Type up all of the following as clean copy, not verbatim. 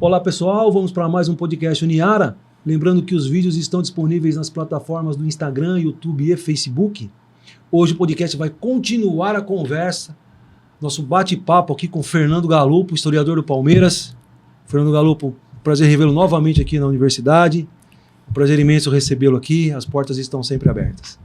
Olá pessoal, vamos para mais um podcast Uniara. Lembrando que os vídeos estão disponíveis nas plataformas do Instagram, YouTube e Facebook. Hoje o podcast vai continuar a conversa, nosso bate-papo aqui com Fernando Galupo, historiador do Palmeiras. Fernando Galupo, prazer revê-lo novamente aqui na universidade. Prazer imenso recebê-lo aqui, as portas estão sempre abertas.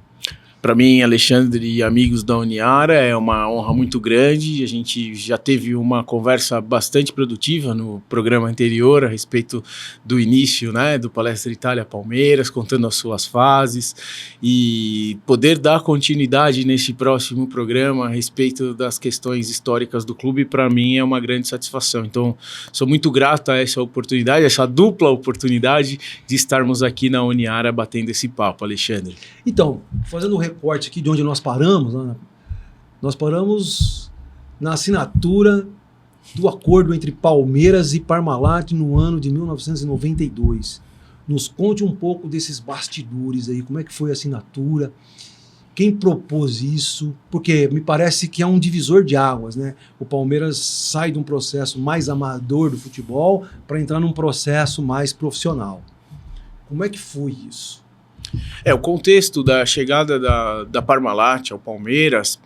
Para mim, Alexandre e amigos da Uniara, é uma honra muito grande. A gente já teve uma conversa bastante produtiva no programa anterior a respeito do início, né, do Palestra Itália Palmeiras, contando as suas fases, e poder dar continuidade nesse próximo programa a respeito das questões históricas do clube, para mim é uma grande satisfação. Então, sou muito grato a essa oportunidade, essa dupla oportunidade de estarmos aqui na Uniara batendo esse papo, Alexandre. Então, fazendo um recorte aqui de onde nós paramos, né? Nós paramos na assinatura do acordo entre Palmeiras e Parmalat no ano de 1992. Nos conte um pouco desses bastidores aí, como é que foi a assinatura, quem propôs isso, porque me parece que é um divisor de águas, né? O Palmeiras sai de um processo mais amador do futebol para entrar num processo mais profissional. Como é que foi isso? O contexto da chegada da Parmalat ao Palmeiras,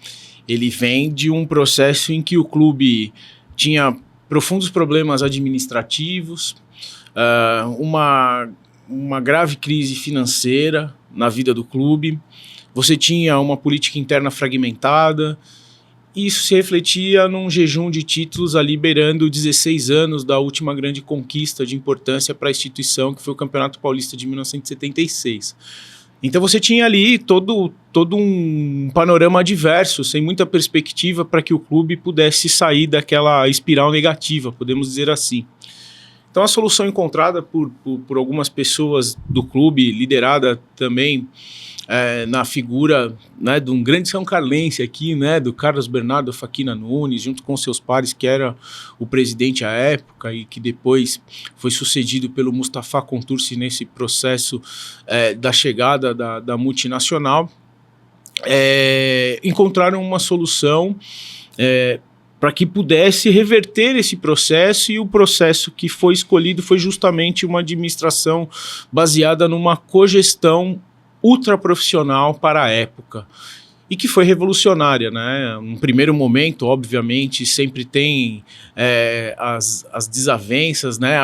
ele vem de um processo em que o clube tinha profundos problemas administrativos, uma grave crise financeira na vida do clube, você tinha uma política interna fragmentada, e isso se refletia num jejum de títulos ali beirando 16 anos da última grande conquista de importância para a instituição, que foi o Campeonato Paulista de 1976. Então você tinha ali todo um panorama adverso, sem muita perspectiva para que o clube pudesse sair daquela espiral negativa, podemos dizer assim. Então a solução encontrada por algumas pessoas do clube, liderada também na figura, né, de um grande São Carlense aqui, né, do Carlos Bernardo Faquina Nunes, junto com seus pares, que era o presidente à época e que depois foi sucedido pelo Mustafa Contursi nesse processo da chegada da multinacional, encontraram uma solução para que pudesse reverter esse processo, e o processo que foi escolhido foi justamente uma administração baseada numa cogestão ultraprofissional para a época, e que foi revolucionária, né? No primeiro momento, obviamente, sempre tem as desavenças, né?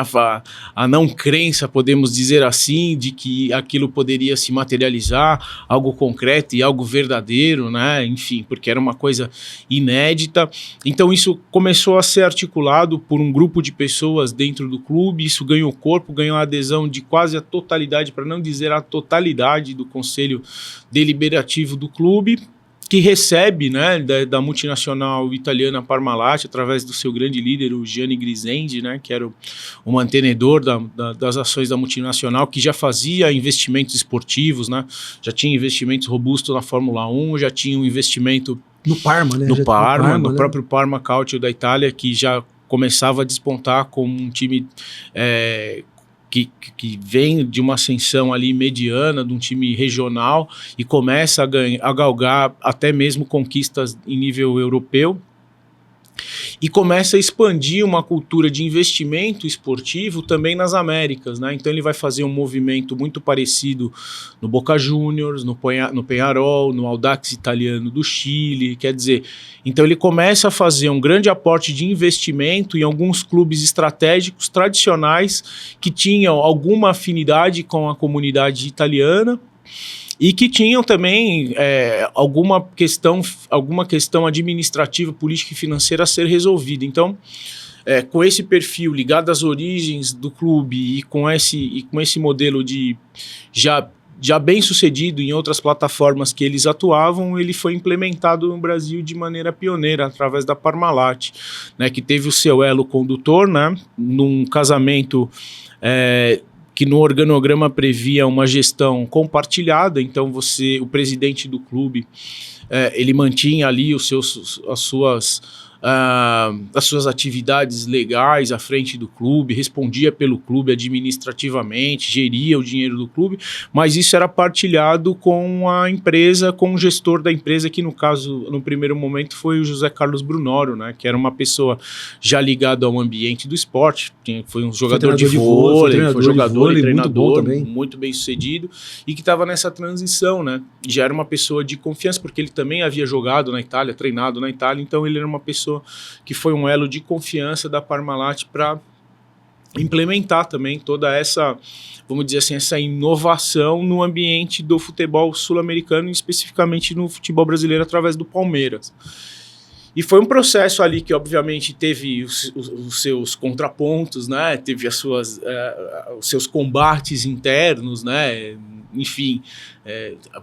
A não crença, podemos dizer assim, de que aquilo poderia se materializar, algo concreto e algo verdadeiro, né? Enfim, porque era uma coisa inédita. Então isso começou a ser articulado por um grupo de pessoas dentro do clube, isso ganhou corpo, ganhou a adesão de quase a totalidade, para não dizer a totalidade, do Conselho Deliberativo do clube, que recebe, né, da multinacional italiana Parmalat, através do seu grande líder, o Gianni Grisendi, né, que era o mantenedor das ações da multinacional, que já fazia investimentos esportivos, né, já tinha investimentos robustos na Fórmula 1, já tinha um investimento no Parma, né? No próprio Parma Calcio da Itália, que já começava a despontar como um time que vem de uma ascensão ali mediana, de um time regional, e começa a galgar até mesmo conquistas em nível europeu, e começa a expandir uma cultura de investimento esportivo também nas Américas, né? Então ele vai fazer um movimento muito parecido no Boca Juniors, no Peñarol, no Audax Italiano do Chile, quer dizer, então ele começa a fazer um grande aporte de investimento em alguns clubes estratégicos tradicionais que tinham alguma afinidade com a comunidade italiana, e que tinham também alguma questão administrativa, política e financeira a ser resolvida. Então, com esse perfil ligado às origens do clube e com esse modelo de já bem sucedido em outras plataformas que eles atuavam, ele foi implementado no Brasil de maneira pioneira, através da Parmalat, né, que teve o seu elo condutor, né, num casamento que no organograma previa uma gestão compartilhada. Então o presidente do clube, ele mantinha ali as suas as suas atividades legais à frente do clube, respondia pelo clube administrativamente, geria o dinheiro do clube, mas isso era partilhado com a empresa, com o gestor da empresa, que no caso, no primeiro momento, foi o José Carlos Brunoro, né, que era uma pessoa já ligada ao ambiente do esporte, foi um jogador de vôlei, foi jogador e treinador, muito bem sucedido, e que estava nessa transição, né, já era uma pessoa de confiança, porque ele também havia jogado na Itália, treinado na Itália, então ele era uma pessoa que foi um elo de confiança da Parmalat para implementar também toda essa, vamos dizer assim, essa inovação no ambiente do futebol sul-americano, e especificamente no futebol brasileiro através do Palmeiras. E foi um processo ali que, obviamente, teve os seus contrapontos, né? Teve os seus combates internos, né? Enfim,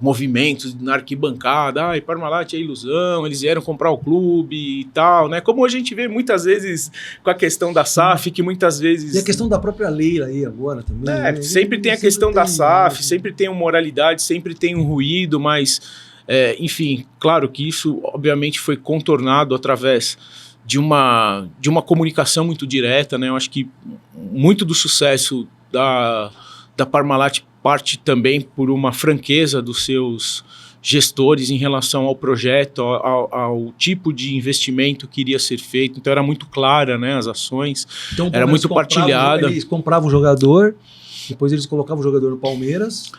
movimentos na arquibancada, Parmalat é ilusão, eles vieram comprar o clube e tal, né? Como a gente vê muitas vezes com a questão da SAF, que muitas vezes... E a questão da própria lei aí agora também. Né? Sempre tem a questão da SAF, sempre tem uma moralidade, sempre tem um ruído, mas... enfim, claro que isso obviamente foi contornado através de uma comunicação muito direta, né? Eu acho que muito do sucesso da Parmalat parte também por uma franqueza dos seus gestores em relação ao projeto, ao tipo de investimento que iria ser feito. Então era muito clara, né, as ações, então, era muito partilhada. Eles compravam o jogador, depois eles colocavam o jogador no Palmeiras.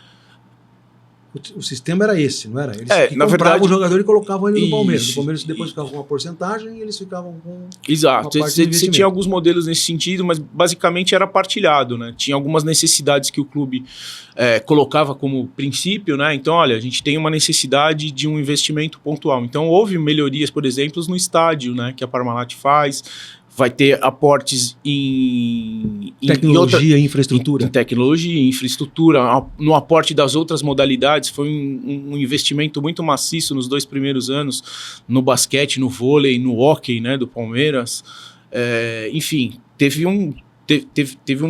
O sistema era esse, não era? Eles na verdade, o jogador e colocavam ele no Palmeiras. No Palmeiras depois ficava com uma porcentagem e eles ficavam com... Exato. Você tinha alguns modelos nesse sentido, mas basicamente era partilhado, né? Tinha algumas necessidades que o clube colocava como princípio, né? Então, olha, a gente tem uma necessidade de um investimento pontual. Então, houve melhorias, por exemplo, no estádio, né? Que a Parmalat faz. Vai ter aportes em tecnologia e infraestrutura. Em tecnologia e infraestrutura. No aporte das outras modalidades, foi um investimento muito maciço nos 2 primeiros anos, no basquete, no vôlei, no hóquei, né, do Palmeiras. Enfim, teve um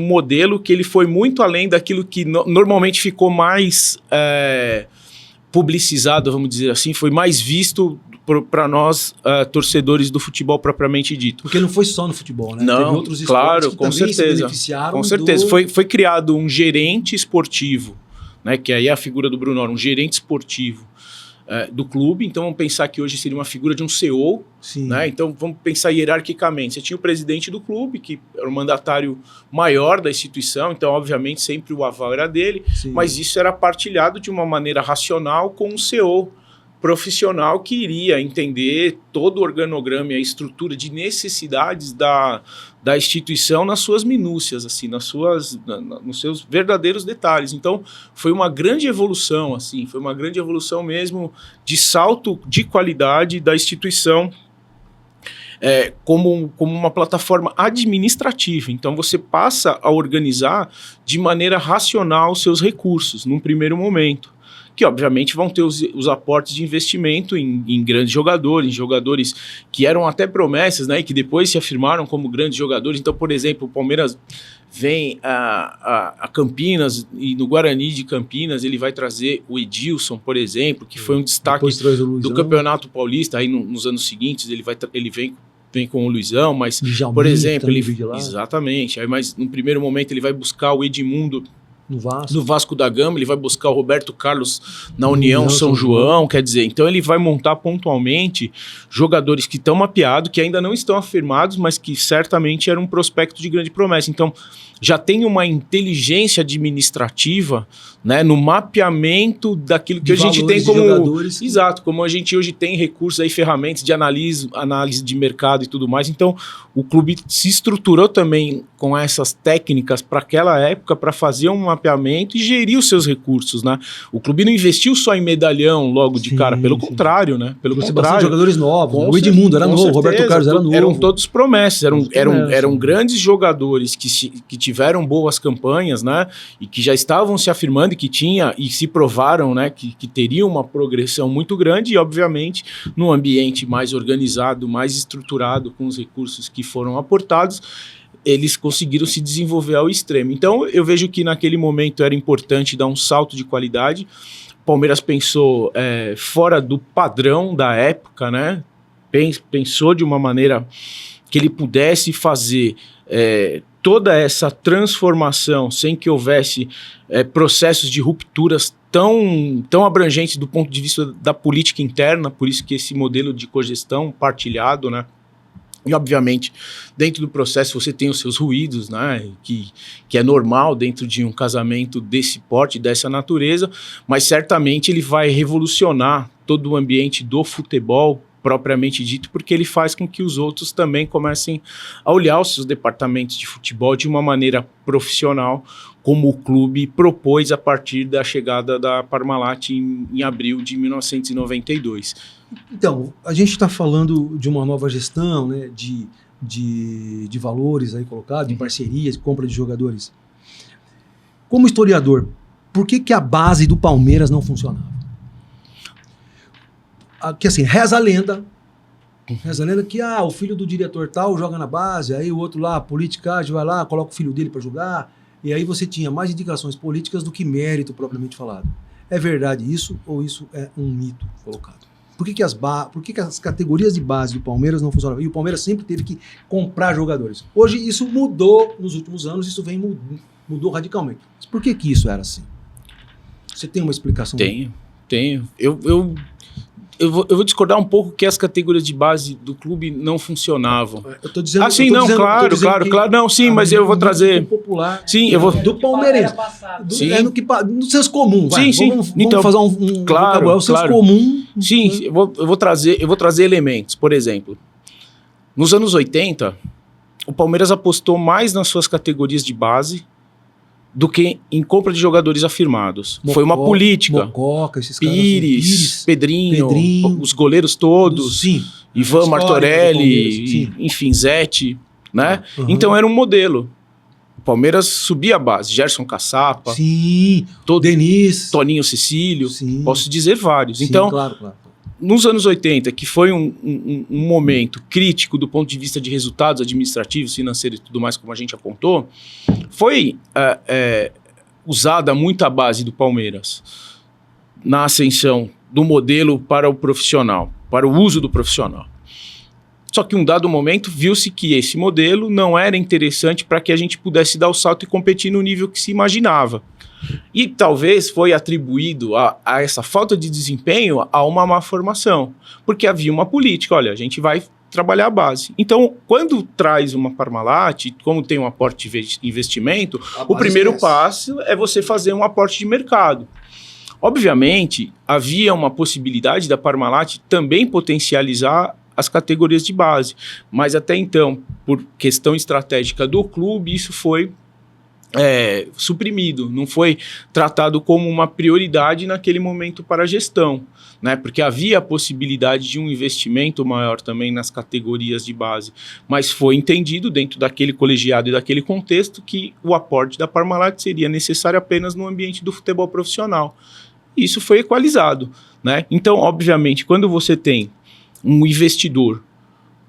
modelo que ele foi muito além daquilo que normalmente ficou mais publicizado, vamos dizer assim, foi mais visto para nós, torcedores do futebol propriamente dito. Porque não foi só no futebol, né? Não, teve outros claro, que com também certeza. se beneficiaram. Com certeza. Foi criado um gerente esportivo, né? Que aí é a figura do Brunoro, um gerente esportivo do clube. Então vamos pensar que hoje seria uma figura de um CEO, né? Então vamos pensar hierarquicamente. Você tinha o presidente do clube, que era o mandatário maior da instituição, então obviamente sempre o aval era dele, mas isso era partilhado de uma maneira racional com o CEO profissional que iria entender todo o organograma e a estrutura de necessidades da instituição nas suas minúcias, assim, nos seus verdadeiros detalhes. Então, foi uma grande evolução, assim, foi uma grande evolução mesmo de salto de qualidade da instituição como uma plataforma administrativa. Então, você passa a organizar de maneira racional os seus recursos, num primeiro momento, que obviamente vão ter os aportes de investimento em grandes jogadores que eram até promessas, né, e que depois se afirmaram como grandes jogadores. Então, por exemplo, o Palmeiras vem a Campinas, e no Guarani de Campinas ele vai trazer o Edilson, por exemplo, que foi um destaque do Campeonato Paulista. Aí nos anos seguintes ele vem com o Luizão, mas, por exemplo, exatamente. Aí, mas no primeiro momento ele vai buscar o Edmundo no Vasco da Gama, ele vai buscar o Roberto Carlos na União São João, quer dizer, então ele vai montar pontualmente jogadores que estão mapeados, que ainda não estão afirmados, mas que certamente era um prospecto de grande promessa. Então, já tem uma inteligência administrativa, né, no mapeamento daquilo que a gente tem como... Jogadores. Exato, como a gente hoje tem recursos aí, ferramentas de análise de mercado e tudo mais. Então, o clube se estruturou também com essas técnicas para aquela época, para fazer um mapeamento e gerir os seus recursos, né? O clube não investiu só em medalhão logo de cara, pelo contrário, né? Pelo contrário. Jogadores novos, o Edmundo era novo, o Roberto Carlos era novo. Eram todos promessas, eram grandes jogadores que tiveram boas campanhas, né? E que já estavam se afirmando e se provaram, né? Que teriam uma progressão muito grande e, obviamente, num ambiente mais organizado, mais estruturado, com os recursos que foram aportados, eles conseguiram se desenvolver ao extremo. Então, eu vejo que naquele momento era importante dar um salto de qualidade. O Palmeiras pensou fora do padrão da época, né? pensou de uma maneira que ele pudesse fazer toda essa transformação sem que houvesse processos de rupturas tão abrangentes do ponto de vista da política interna, por isso que esse modelo de cogestão partilhado, né? E, obviamente, dentro do processo você tem os seus ruídos, né, que é normal dentro de um casamento desse porte, dessa natureza, mas certamente ele vai revolucionar todo o ambiente do futebol, propriamente dito, porque ele faz com que os outros também comecem a olhar os seus departamentos de futebol de uma maneira profissional, como o clube propôs a partir da chegada da Parmalat em abril de 1992. Então, a gente está falando de uma nova gestão, né, de valores aí colocados, de parcerias, de compra de jogadores. Como historiador, por que a base do Palmeiras não funcionava? Que assim, reza a lenda que o filho do diretor tal joga na base, aí o outro lá, politicagem, vai lá, coloca o filho dele para jogar, e aí você tinha mais indicações políticas do que mérito propriamente falado. É verdade isso ou isso é um mito colocado? Por que as categorias de base do Palmeiras não funcionavam? E o Palmeiras sempre teve que comprar jogadores. Hoje isso mudou nos últimos anos, isso mudou radicalmente. Mas por que isso era assim? Você tem uma explicação? Tenho. Eu vou discordar um pouco que as categorias de base do clube não funcionavam. Eu tô dizendo... Claro. Não, sim, mas eu vou trazer... Popular, sim, eu vou... Do Palmeirense. No senso comum. Vamos fazer um claro, senso comum. Sim, eu vou trazer elementos. Por exemplo, nos anos 80, o Palmeiras apostou mais nas suas categorias de base do que em compra de jogadores afirmados. Foi uma política. Mococa, esses Pires, Pedrinho, os goleiros todos, sim, Ivan Martorelli, enfim, Zete, né? Uhum. Então era um modelo. O Palmeiras subia a base. Gerson Caçapa, sim, Denis, Toninho Cecílio, sim, posso dizer vários. Sim, então, claro. Nos anos 80, que foi um momento crítico do ponto de vista de resultados administrativos, financeiros e tudo mais, como a gente apontou, foi usada muito a base do Palmeiras na ascensão do modelo para o profissional, para o uso do profissional. Só que em um dado momento viu-se que esse modelo não era interessante para que a gente pudesse dar o salto e competir no nível que se imaginava. E talvez foi atribuído a essa falta de desempenho a uma má formação, porque havia uma política, olha, a gente vai trabalhar a base. Então, quando traz uma Parmalat, como tem um aporte de investimento, o primeiro passo é você fazer um aporte de mercado. Obviamente, havia uma possibilidade da Parmalat também potencializar as categorias de base, mas até então, por questão estratégica do clube, isso foi suprimido, não foi tratado como uma prioridade naquele momento para a gestão, né? Porque havia a possibilidade de um investimento maior também nas categorias de base, mas foi entendido dentro daquele colegiado e daquele contexto que o aporte da Parmalat seria necessário apenas no ambiente do futebol profissional. Isso foi equalizado, né? Então, obviamente, quando você tem um investidor,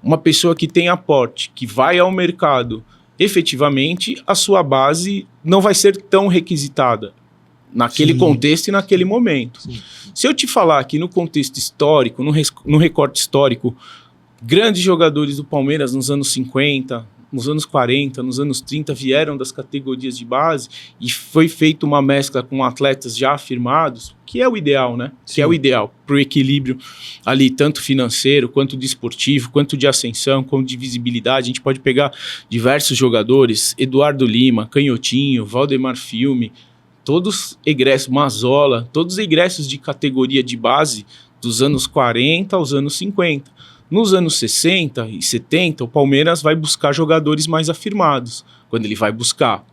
uma pessoa que tem aporte, que vai ao mercado, efetivamente, a sua base não vai ser tão requisitada naquele contexto e naquele momento. Sim. Se eu te falar que no contexto histórico, no recorte histórico, grandes jogadores do Palmeiras nos anos 50, nos anos 40, nos anos 30 vieram das categorias de base e foi feita uma mescla com atletas já afirmados, que é o ideal, né? Sim. Que é o ideal para o equilíbrio ali, tanto financeiro, quanto desportivo, quanto de ascensão, quanto de visibilidade. A gente pode pegar diversos jogadores, Eduardo Lima, Canhotinho, Valdemar Filme, todos egressos, Mazola, todos egressos de categoria de base dos anos 40 aos anos 50. Nos anos 60 e 70, o Palmeiras vai buscar jogadores mais afirmados. Quando ele vai buscar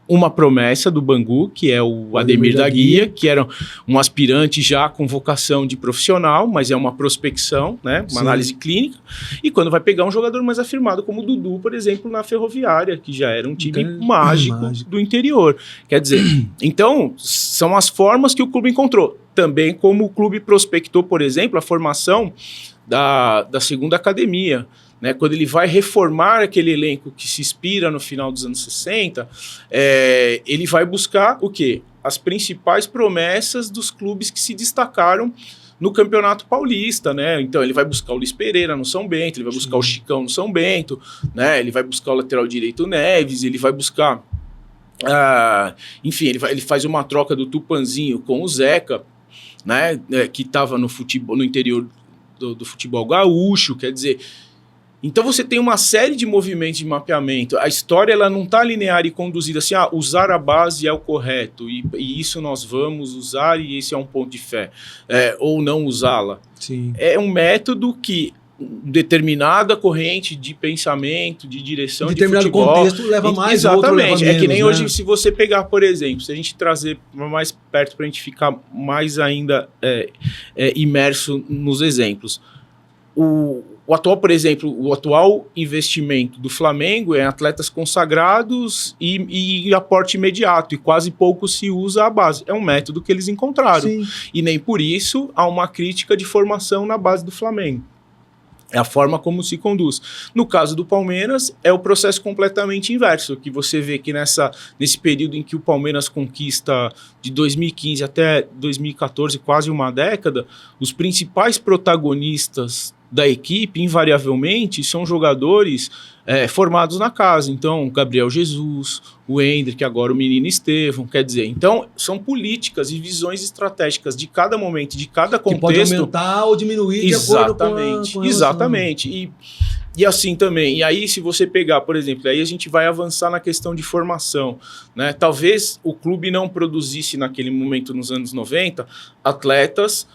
uma promessa do Bangu, que é o Ademir da Guia, que era um aspirante já com vocação de profissional, mas é uma prospecção, né? Uma análise clínica. E quando vai pegar um jogador mais afirmado, como o Dudu, por exemplo, na Ferroviária, que já era um time mágico do interior. Quer dizer, então, são as formas que o clube encontrou. Também como o clube prospectou, por exemplo, a formação da segunda academia, né? Quando ele vai reformar aquele elenco que se inspira no final dos anos 60, ele vai buscar o quê? As principais promessas dos clubes que se destacaram no Campeonato Paulista, né? Então ele vai buscar o Luiz Pereira no São Bento, ele vai buscar o Chicão no São Bento, né? Ele vai buscar o lateral direito Neves, ele vai buscar... enfim, ele faz uma troca do Tupanzinho com o Zeca, né? Que estava no interior do futebol gaúcho, quer dizer... Então você tem uma série de movimentos de mapeamento. A história ela não está linear e conduzida assim, usar a base é o correto, e isso nós vamos usar e esse é um ponto de fé, ou não usá-la. Sim. É um método que determinada corrente de pensamento, de direção, determinado de futebol... contexto leva mais, exatamente, outro leva menos, é que nem né? hoje, se você pegar, por exemplo, se a gente trazer mais perto para a gente ficar mais ainda imerso nos exemplos. O atual, por exemplo, o atual investimento do Flamengo é em atletas consagrados e aporte imediato, e quase pouco se usa a base. É um método que eles encontraram. Sim. E nem por isso há uma crítica de formação na base do Flamengo. É a forma como se conduz. No caso do Palmeiras, é o processo completamente inverso, que você vê que nesse período em que o Palmeiras conquista de 2015 até 2014, quase uma década, os principais protagonistas da equipe, invariavelmente, são jogadores formados na casa. Então, Gabriel Jesus, o Endrick, agora o menino Estevão, quer dizer, então, são políticas e visões estratégicas de cada momento, de cada contexto. Que pode aumentar ou diminuir de acordo com a exatamente. E assim também, e aí se você pegar, por exemplo, aí a gente vai avançar na questão de formação, né? Talvez o clube não produzisse naquele momento, nos anos 90, atletas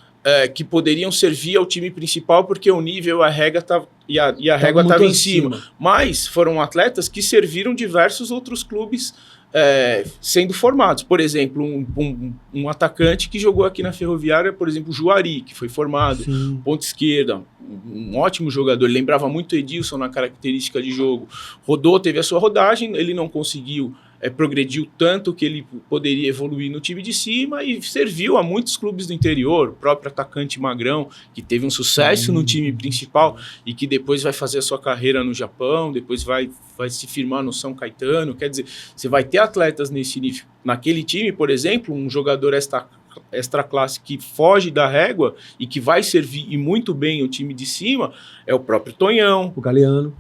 que poderiam servir ao time principal porque o nível a régua estava em cima. Mas foram atletas que serviram diversos outros clubes sendo formados. Por exemplo, um atacante que jogou aqui na Ferroviária, por exemplo, o Juari, que foi formado, ponta esquerda, um ótimo jogador, ele lembrava muito o Edilson na característica de jogo. Rodou, teve a sua rodagem, ele não conseguiu progrediu tanto que ele poderia evoluir no time de cima e serviu a muitos clubes do interior, o próprio atacante Magrão, que teve um sucesso no time principal e que depois vai fazer a sua carreira no Japão, depois vai se firmar no São Caetano. Quer dizer, você vai ter atletas nesse nível. Naquele time, por exemplo, um jogador extra classe que foge da régua e que vai servir e muito bem o time de cima é o próprio Tonhão,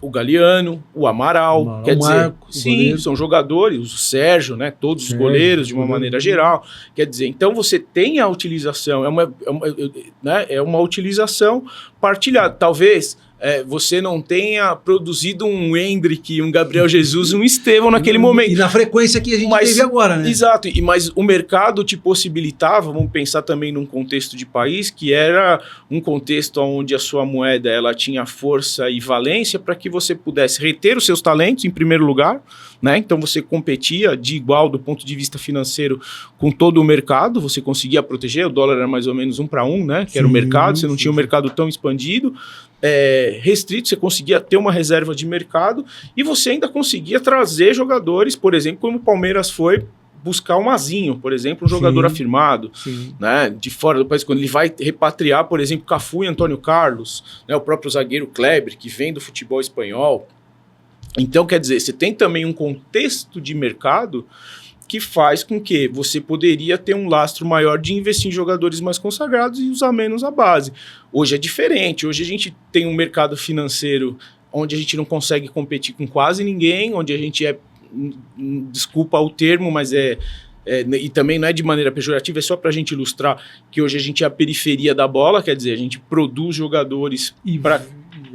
o Galeano, o Amaral, quer dizer, Marco, sim, são jogadores, o Sérgio, né, todos os goleiros de uma maneira geral, quer dizer, então você tem a utilização, é uma utilização partilhada, talvez você não tenha produzido um Endrick, um Gabriel Jesus, um Estevão naquele momento. E na frequência que a gente teve agora, né? Exato, mas o mercado te possibilitava, vamos pensar também num contexto de país, que era um contexto onde a sua moeda ela tinha força e valência para que você pudesse reter os seus talentos, em primeiro lugar, né? Então você competia de igual do ponto de vista financeiro com todo o mercado, você conseguia proteger, o dólar era mais ou menos 1 para 1, né? Que era o mercado, você não tinha um mercado tão expandido, restrito, você conseguia ter uma reserva de mercado e você ainda conseguia trazer jogadores, por exemplo, como o Palmeiras foi buscar o Mazinho, por exemplo, um jogador afirmado, né, de fora do país, quando ele vai repatriar, por exemplo, Cafu e Antônio Carlos, né, o próprio zagueiro Kleber, que vem do futebol espanhol. Então, quer dizer, você tem também um contexto de mercado que faz com que você poderia ter um lastro maior de investir em jogadores mais consagrados e usar menos a base. Hoje é diferente, hoje a gente tem um mercado financeiro onde a gente não consegue competir com quase ninguém, onde a gente desculpa o termo, mas e também não é de maneira pejorativa, é só para a gente ilustrar que hoje a gente é a periferia da bola, quer dizer, a gente produz jogadores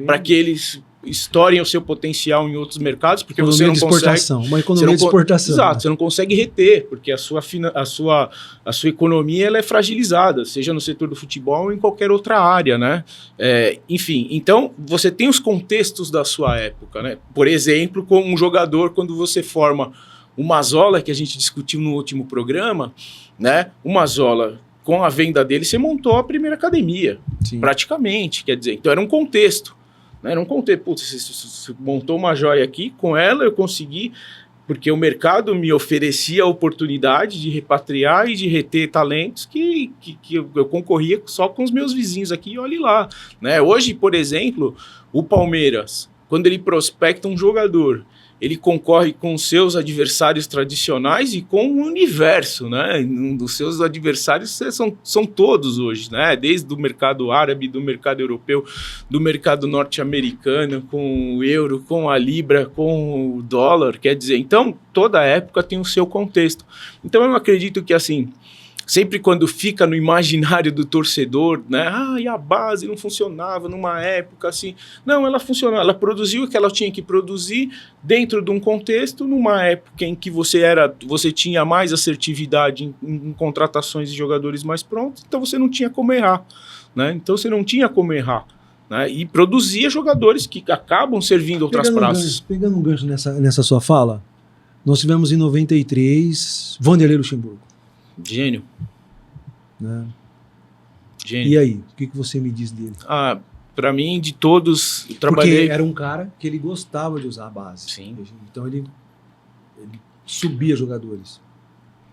para que eles estourem o seu potencial em outros mercados, porque você não consegue... Uma economia de exportação. Exato, você não consegue reter, porque a sua economia ela é fragilizada, seja no setor do futebol ou em qualquer outra área, né? Enfim, então você tem os contextos da sua época, né? Por exemplo, com um jogador, quando você forma o Mazzola, que a gente discutiu no último programa, né? O Mazzola, com a venda dele, você montou a primeira academia, praticamente, quer dizer, então era um contexto. Não contei, você montou uma joia aqui, com ela eu consegui, porque o mercado me oferecia a oportunidade de repatriar e de reter talentos que eu concorria só com os meus vizinhos aqui, e olhe lá. Né? Hoje, por exemplo, o Palmeiras, quando ele prospecta um jogador ele concorre com seus adversários tradicionais e com o universo, né? Um dos seus adversários são todos hoje, né? Desde o mercado árabe, do mercado europeu, do mercado norte-americano, com o euro, com a libra, com o dólar, quer dizer, então toda época tem o seu contexto. Então eu acredito que assim, sempre quando fica no imaginário do torcedor, né? E a base não funcionava numa época assim. Não, ela funcionava, ela produziu o que ela tinha que produzir dentro de um contexto, numa época em que você tinha mais assertividade em contratações de jogadores mais prontos, então você não tinha como errar, né? Então você não tinha como errar, né? E produzia jogadores que acabam servindo outras praças. Pegando um gancho nessa sua fala, nós tivemos em 93 Vanderlei Luxemburgo. Gênio. Né? Gênio. E aí, o que você me diz dele? Para mim, de todos, eu trabalhei... Porque era um cara que ele gostava de usar a base. Sim. Então ele subia jogadores.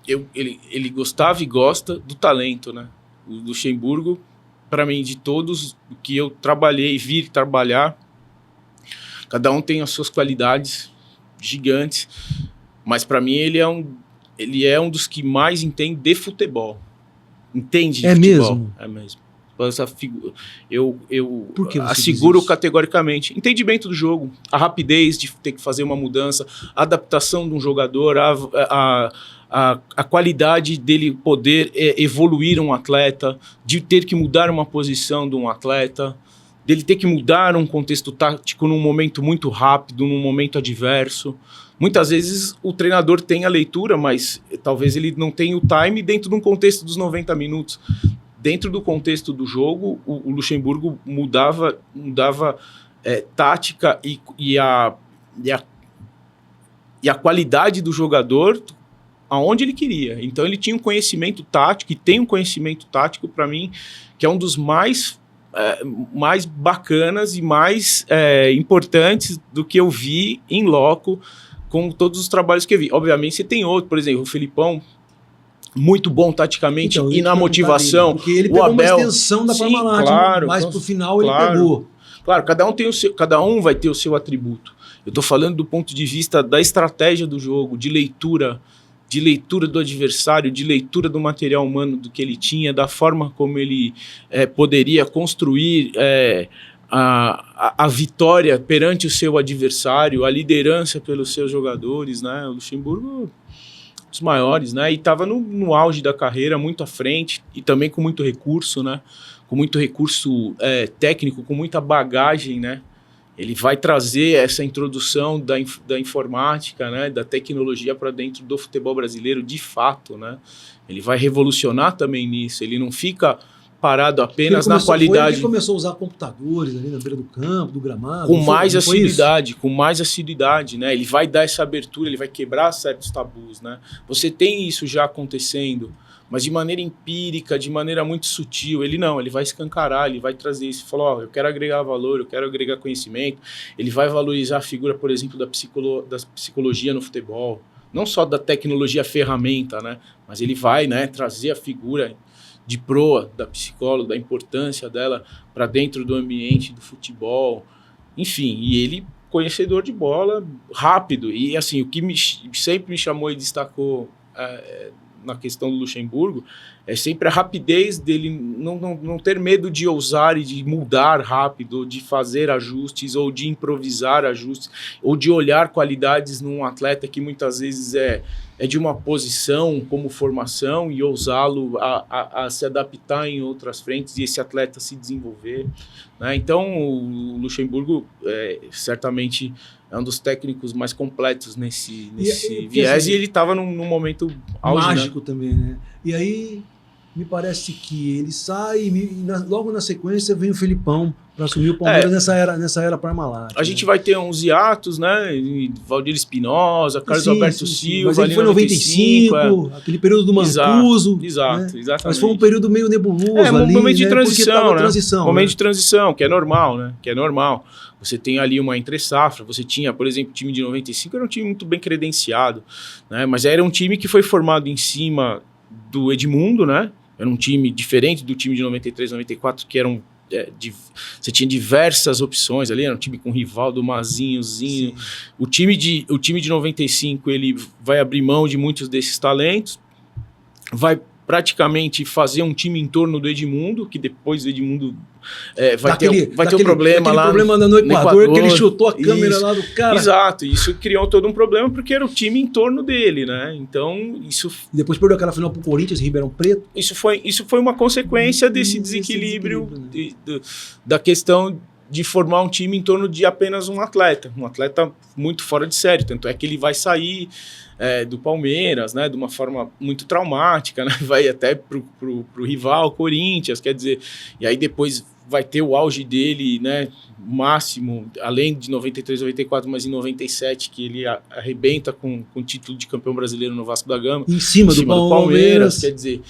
Ele gostava e gosta do talento, né? O Luxemburgo, para mim, de todos que eu trabalhei, vi trabalhar, cada um tem as suas qualidades gigantes, mas para mim ele é um dos que mais entende de futebol. Entende de futebol. Mesmo? É mesmo. Essa figura, eu Por que você asseguro diz isso? categoricamente. Entendimento do jogo, a rapidez de ter que fazer uma mudança, a adaptação de um jogador, a qualidade dele poder evoluir um atleta, de ter que mudar uma posição de um atleta, dele ter que mudar um contexto tático num momento muito rápido, num momento adverso. Muitas vezes o treinador tem a leitura, mas talvez ele não tenha o time dentro de um contexto dos 90 minutos. Dentro do contexto do jogo, o Luxemburgo mudava tática e a qualidade do jogador aonde ele queria. Então ele tinha um conhecimento tático, e tem um conhecimento tático, para mim, que é um dos mais bacanas e mais importantes do que eu vi em loco com todos os trabalhos que eu vi. Obviamente você tem outro, por exemplo, o Filipão, muito bom taticamente, então, e na motivação. Porque ele pegou uma extensão da Parmalat, claro, mas pro final ele pegou. Claro, cada um vai ter o seu atributo. Eu estou falando do ponto de vista da estratégia do jogo, de leitura do adversário, de leitura do material humano do que ele tinha, da forma como ele poderia construir a vitória perante o seu adversário, a liderança pelos seus jogadores, né? O Luxemburgo, dos maiores, né? E estava no auge da carreira, muito à frente, e também com muito recurso, né? Com muito recurso técnico, com muita bagagem, né? Ele vai trazer essa introdução da informática, né, da tecnologia para dentro do futebol brasileiro, de fato, né? Ele vai revolucionar também nisso. Ele não fica parado apenas na qualidade. Ele começou a usar computadores ali na beira do campo, do gramado. Com mais assiduidade, né? Ele vai dar essa abertura, ele vai quebrar certos tabus, né? Você tem isso já acontecendo, mas de maneira empírica, de maneira muito sutil. Ele vai escancarar, ele vai trazer isso. Falou, eu quero agregar valor, eu quero agregar conhecimento. Ele vai valorizar a figura, por exemplo, da psicologia no futebol. Não só da tecnologia ferramenta, né? Mas ele vai, né, trazer a figura de proa da psicóloga, da importância dela para dentro do ambiente do futebol. Enfim, e ele, conhecedor de bola, rápido. E assim, o que sempre me chamou e destacou na questão do Luxemburgo é sempre a rapidez dele, não ter medo de ousar e de mudar rápido, de fazer ajustes ou de improvisar ajustes, ou de olhar qualidades num atleta que muitas vezes é de uma posição como formação e ousá-lo a se adaptar em outras frentes e esse atleta se desenvolver, né? Então o Luxemburgo certamente é um dos técnicos mais completos nesse viés, assim, e ele estava num momento auge, mágico, né? Também, né? E aí me parece que ele sai e logo na sequência vem o Felipão para assumir o Palmeiras nessa era Parmalat. A gente vai ter uns hiatos, né? Valdir Espinosa, Carlos Alberto Silva. Mas ele foi em 95, aquele período do Mancuso. Exatamente. Mas foi um período meio nebuloso ali, um momento de transição, né? Momento de transição, que é normal, né? Que é normal. Você tem ali uma entre-safra, você tinha, por exemplo, o time de 95 era um time muito bem credenciado, né? Mas era um time que foi formado em cima do Edmundo, né? Era um time diferente do time de 93, 94, que eram você tinha diversas opções ali, era um time com Rivaldo, Mazinhozinho. O time de 95, ele vai abrir mão de muitos desses talentos, vai praticamente fazer um time em torno do Edmundo, que depois do Edmundo vai ter um problema lá problema no Equador, que ele chutou a câmera lá do cara. Exato, isso criou todo um problema, porque era o time em torno dele, né? Então, isso... E depois perdeu aquela final pro Corinthians, Ribeirão Preto. Isso foi uma consequência desse desequilíbrio, da questão de formar um time em torno de apenas um atleta muito fora de série, tanto é que ele vai sair do Palmeiras, né, de uma forma muito traumática, né, vai até pro rival Corinthians, quer dizer, e aí depois vai ter o auge dele, né, máximo, além de 93, 94, mas em 97, que ele arrebenta com o título de campeão brasileiro no Vasco da Gama. Em cima do Palmeiras. Quer dizer,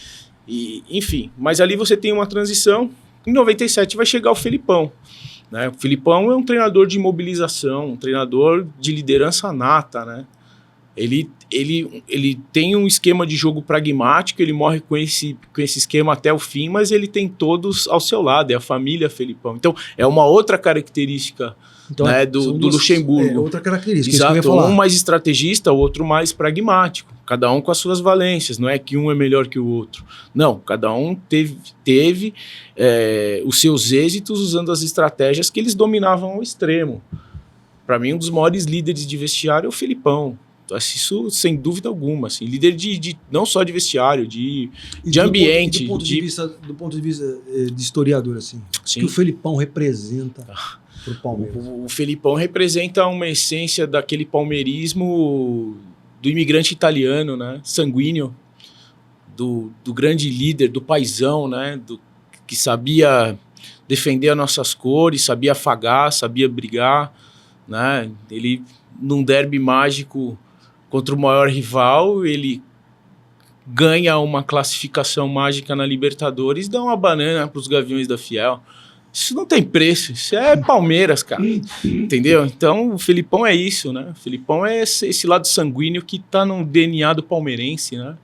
enfim, mas ali você tem uma transição. Em 97 vai chegar o Felipão. Né? O Felipão é um treinador de mobilização, um treinador de liderança nata, né? Ele tem um esquema de jogo pragmático, ele morre com esse esquema até o fim, mas ele tem todos ao seu lado, é a família Felipão. Então, é uma outra característica, então, né, do Luxemburgo. Outra característica. Exato, isso que eu ia falar. Um mais estrategista, o outro mais pragmático. Cada um com as suas valências, não é que um é melhor que o outro. Não, cada um teve os seus êxitos usando as estratégias que eles dominavam ao extremo. Para mim, um dos maiores líderes de vestiário é o Felipão. Isso sem dúvida alguma, assim, líder não só de vestiário, de ambiente. Do ponto de vista de historiador, assim, o que o Felipão representa para o Palmeiras? O Felipão representa uma essência daquele palmeirismo do imigrante italiano, né, sanguíneo, do grande líder, do paizão, né, que sabia defender as nossas cores, sabia afagar, sabia brigar, né, ele num derby mágico contra o maior rival, ele ganha uma classificação mágica na Libertadores, dá uma banana para os Gaviões da Fiel. Isso não tem preço, isso é Palmeiras, cara. Entendeu? Então, o Felipão é isso, né? O Felipão é esse lado sanguíneo que está no DNA do palmeirense, né?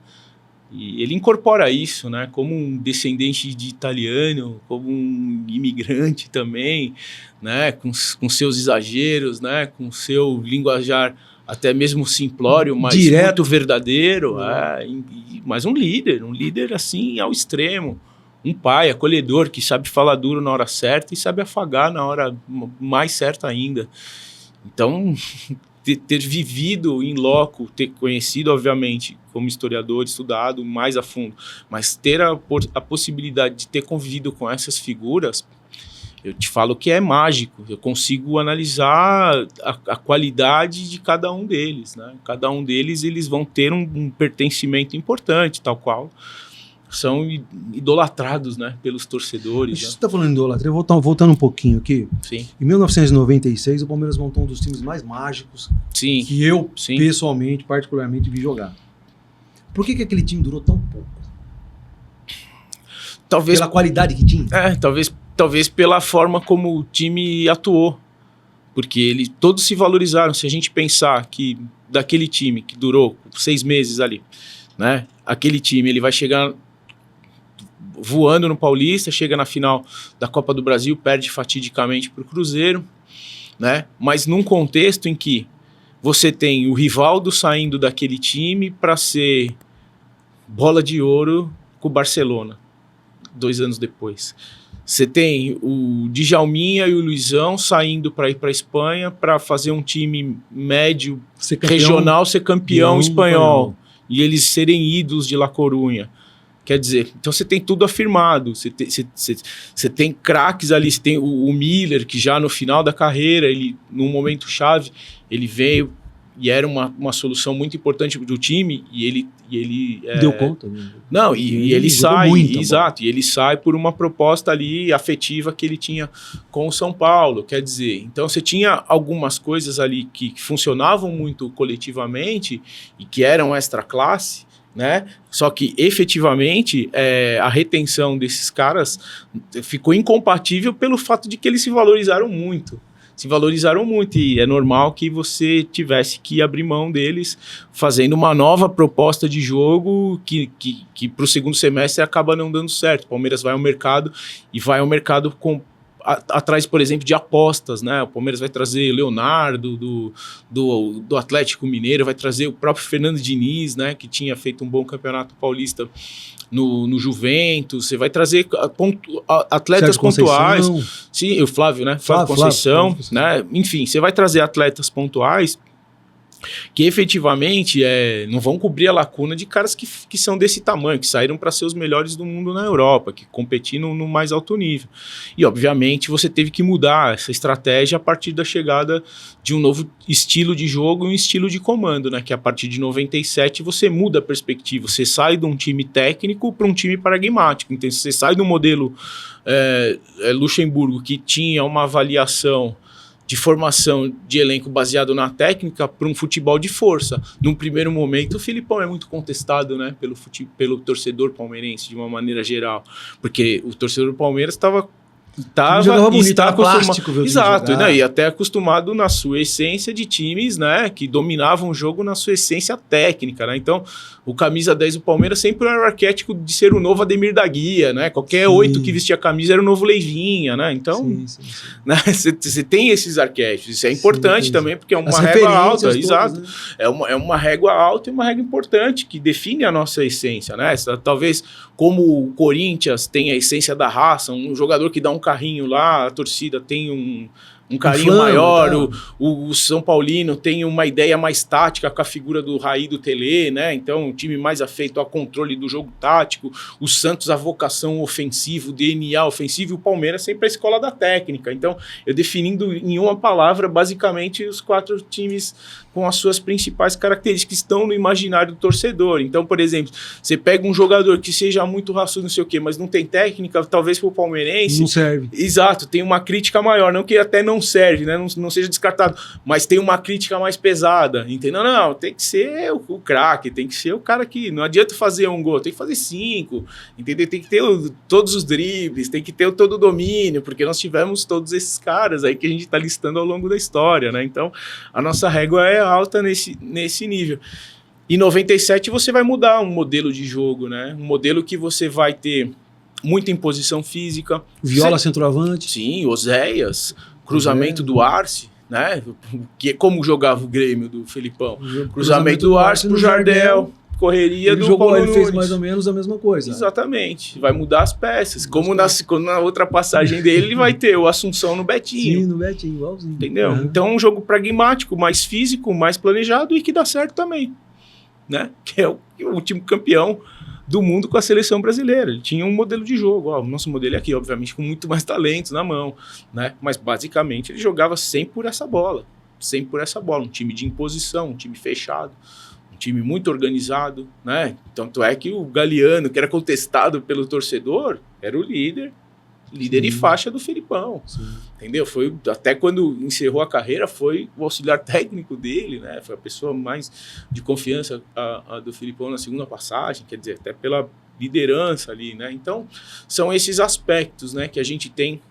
E ele incorpora isso, né? Como um descendente de italiano, como um imigrante também, né? Com seus exageros, né? Com seu linguajar até mesmo simplório, mas direto, muito verdadeiro, mas um líder assim ao extremo, um pai acolhedor que sabe falar duro na hora certa e sabe afagar na hora mais certa ainda. Então, ter vivido em loco, ter conhecido, obviamente, como historiador, estudado mais a fundo, mas ter a possibilidade de ter convivido com essas figuras, eu te falo que é mágico. Eu consigo analisar a qualidade de cada um deles, né? Cada um deles, eles vão ter um pertencimento importante, tal qual são idolatrados, né, pelos torcedores. Você está falando de idolatria, voltando um pouquinho aqui. Sim. Em 1996, o Palmeiras montou um dos times mais mágicos que eu, pessoalmente, particularmente, vi jogar. Por que aquele time durou tão pouco? Talvez pela qualidade que tinha? Talvez pela forma como o time atuou, porque todos se valorizaram. Se a gente pensar que daquele time que durou 6 meses ali, né, aquele time ele vai chegar voando no Paulista, chega na final da Copa do Brasil, perde fatidicamente para o Cruzeiro, né, mas num contexto em que você tem o Rivaldo saindo daquele time para ser bola de ouro com o Barcelona, 2 anos depois. Você tem o Djalminha e o Luizão saindo para ir para a Espanha para fazer um time médio, regional, ser campeão espanhol. E eles serem ídolos de La Coruña. Quer dizer, então você tem tudo afirmado. Você tem craques ali, você tem o Miller, que já no final da carreira, ele, num momento chave, ele veio e era uma solução muito importante do time, e ele deu conta. Né? Não, e ele sai, exato, e ele sai por uma proposta ali afetiva que ele tinha com o São Paulo, quer dizer, então você tinha algumas coisas ali que funcionavam muito coletivamente e que eram extra classe, né? Só que efetivamente a retenção desses caras ficou incompatível pelo fato de que eles se valorizaram muito. se valorizaram muito e é normal que você tivesse que abrir mão deles fazendo uma nova proposta de jogo que para o segundo semestre acaba não dando certo. O Palmeiras vai ao mercado e vai ao mercado atrás, por exemplo, de apostas, né? O Palmeiras vai trazer Leonardo do Atlético Mineiro, vai trazer o próprio Fernando Diniz, né? Que tinha feito um bom campeonato paulista no Juventus. Você vai trazer atletas pontuais. Sim, o Flávio, né? Flávio Conceição, né? Enfim, você vai trazer atletas pontuais que efetivamente não vão cobrir a lacuna de caras que são desse tamanho, que saíram para ser os melhores do mundo na Europa, que competiram no mais alto nível. E, obviamente, você teve que mudar essa estratégia a partir da chegada de um novo estilo de jogo e um estilo de comando, né? Que a partir de 97 você muda a perspectiva, você sai de um time técnico para um time pragmático. Então, você sai do modelo Luxemburgo, que tinha uma avaliação de formação de elenco baseado na técnica para um futebol de força. Num primeiro momento, o Filipão é muito contestado, né, pelo torcedor palmeirense, de uma maneira geral, porque o torcedor do Palmeiras está acostumado, exato, e até acostumado na sua essência de times, né, que dominavam o jogo na sua essência técnica, né? Então o camisa 10 do Palmeiras sempre era o arquétipo de ser o novo Ademir da Guia, né? Qualquer 8 que vestia a camisa era o novo Leivinha, né? Então né, você tem esses arquétipos, isso é importante também, porque é uma régua alta, exato, né? É uma régua alta e uma régua importante que define a nossa essência, né? Talvez como o Corinthians tem a essência da raça, um jogador que dá um carrinho lá, a torcida tem um carinho maior, o São Paulino tem uma ideia mais tática com a figura do Raí do Tele, né? Então, um time mais afeito ao controle do jogo tático, o Santos a vocação ofensiva, o DNA ofensivo, e o Palmeiras sempre a escola da técnica. Então, eu definindo em uma palavra, basicamente, os 4 times com as suas principais características que estão no imaginário do torcedor. Então, por exemplo, você pega um jogador que seja muito raçudo, não sei o quê, mas não tem técnica, talvez para o palmeirense... Não serve. Exato, tem uma crítica maior, não que até não serve, né? Não seja descartado, mas tem uma crítica mais pesada, entendeu? Não, tem que ser o craque, tem que ser o cara que... Não adianta fazer um gol, tem que fazer 5, entendeu? Tem que ter todos os dribles, tem que ter todo o domínio, porque nós tivemos todos esses caras aí que a gente está listando ao longo da história, né? Então, a nossa régua é alta nesse nível. Em 97 você vai mudar um modelo de jogo, né? Um modelo que você vai ter muita imposição física. Viola centroavante. Sim, Oséias, cruzamento do Arce, né? Como jogava o Grêmio do Felipão. Cruzamento do Arce pro Jardel. Correria do Paulo Nunes. Ele fez mais ou menos a mesma coisa. Exatamente. Vai mudar as peças. Como na outra passagem dele, ele vai ter o Assunção no Betinho. Sim, no Betinho, igualzinho. Entendeu? Uhum. Então, um jogo pragmático, mais físico, mais planejado e que dá certo também. Né? Que é o último campeão do mundo com a seleção brasileira. Ele tinha um modelo de jogo. O nosso modelo é aqui, obviamente, com muito mais talentos na mão. Né? Mas, basicamente, ele jogava sempre por essa bola. Sempre por essa bola. Um time de imposição, um time fechado. Time muito organizado, né? Tanto é que o Galeano, que era contestado pelo torcedor, era o líder e faixa do Felipão. Sim. Entendeu? Foi até quando encerrou a carreira, foi o auxiliar técnico dele, né? Foi a pessoa mais de confiança do Felipão na segunda passagem, quer dizer, até pela liderança ali, né? Então, são esses aspectos, né, que a gente tem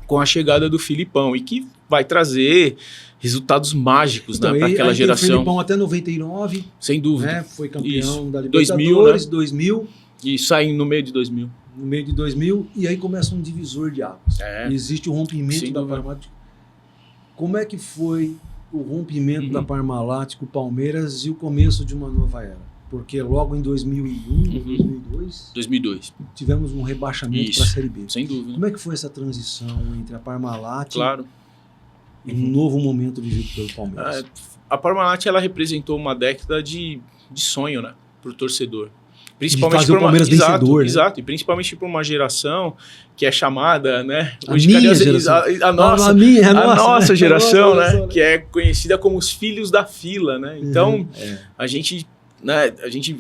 com a chegada do Felipão e que vai trazer resultados mágicos, então, né, para aquela geração. O Felipão até 99. Sem dúvida. Né, foi campeão da Libertadores, 2000. E sai no meio de 2000. No meio de 2000, e aí começa um divisor de águas. Existe o rompimento da Parmalat. Como é que foi o rompimento da Parmalat com o Palmeiras e o começo de uma nova era? Porque logo em 2001, 2002, tivemos um rebaixamento para a Série B. Sem dúvida. Como é que foi essa transição entre a Parmalat e um novo momento vivido pelo Palmeiras? A Parmalat, ela representou uma década de sonho, né, para o torcedor. Principalmente para o Palmeiras vencedor, exato, e principalmente para uma geração que é chamada, né, a nossa geração, né, que é conhecida como os filhos da fila, né? Então, a gente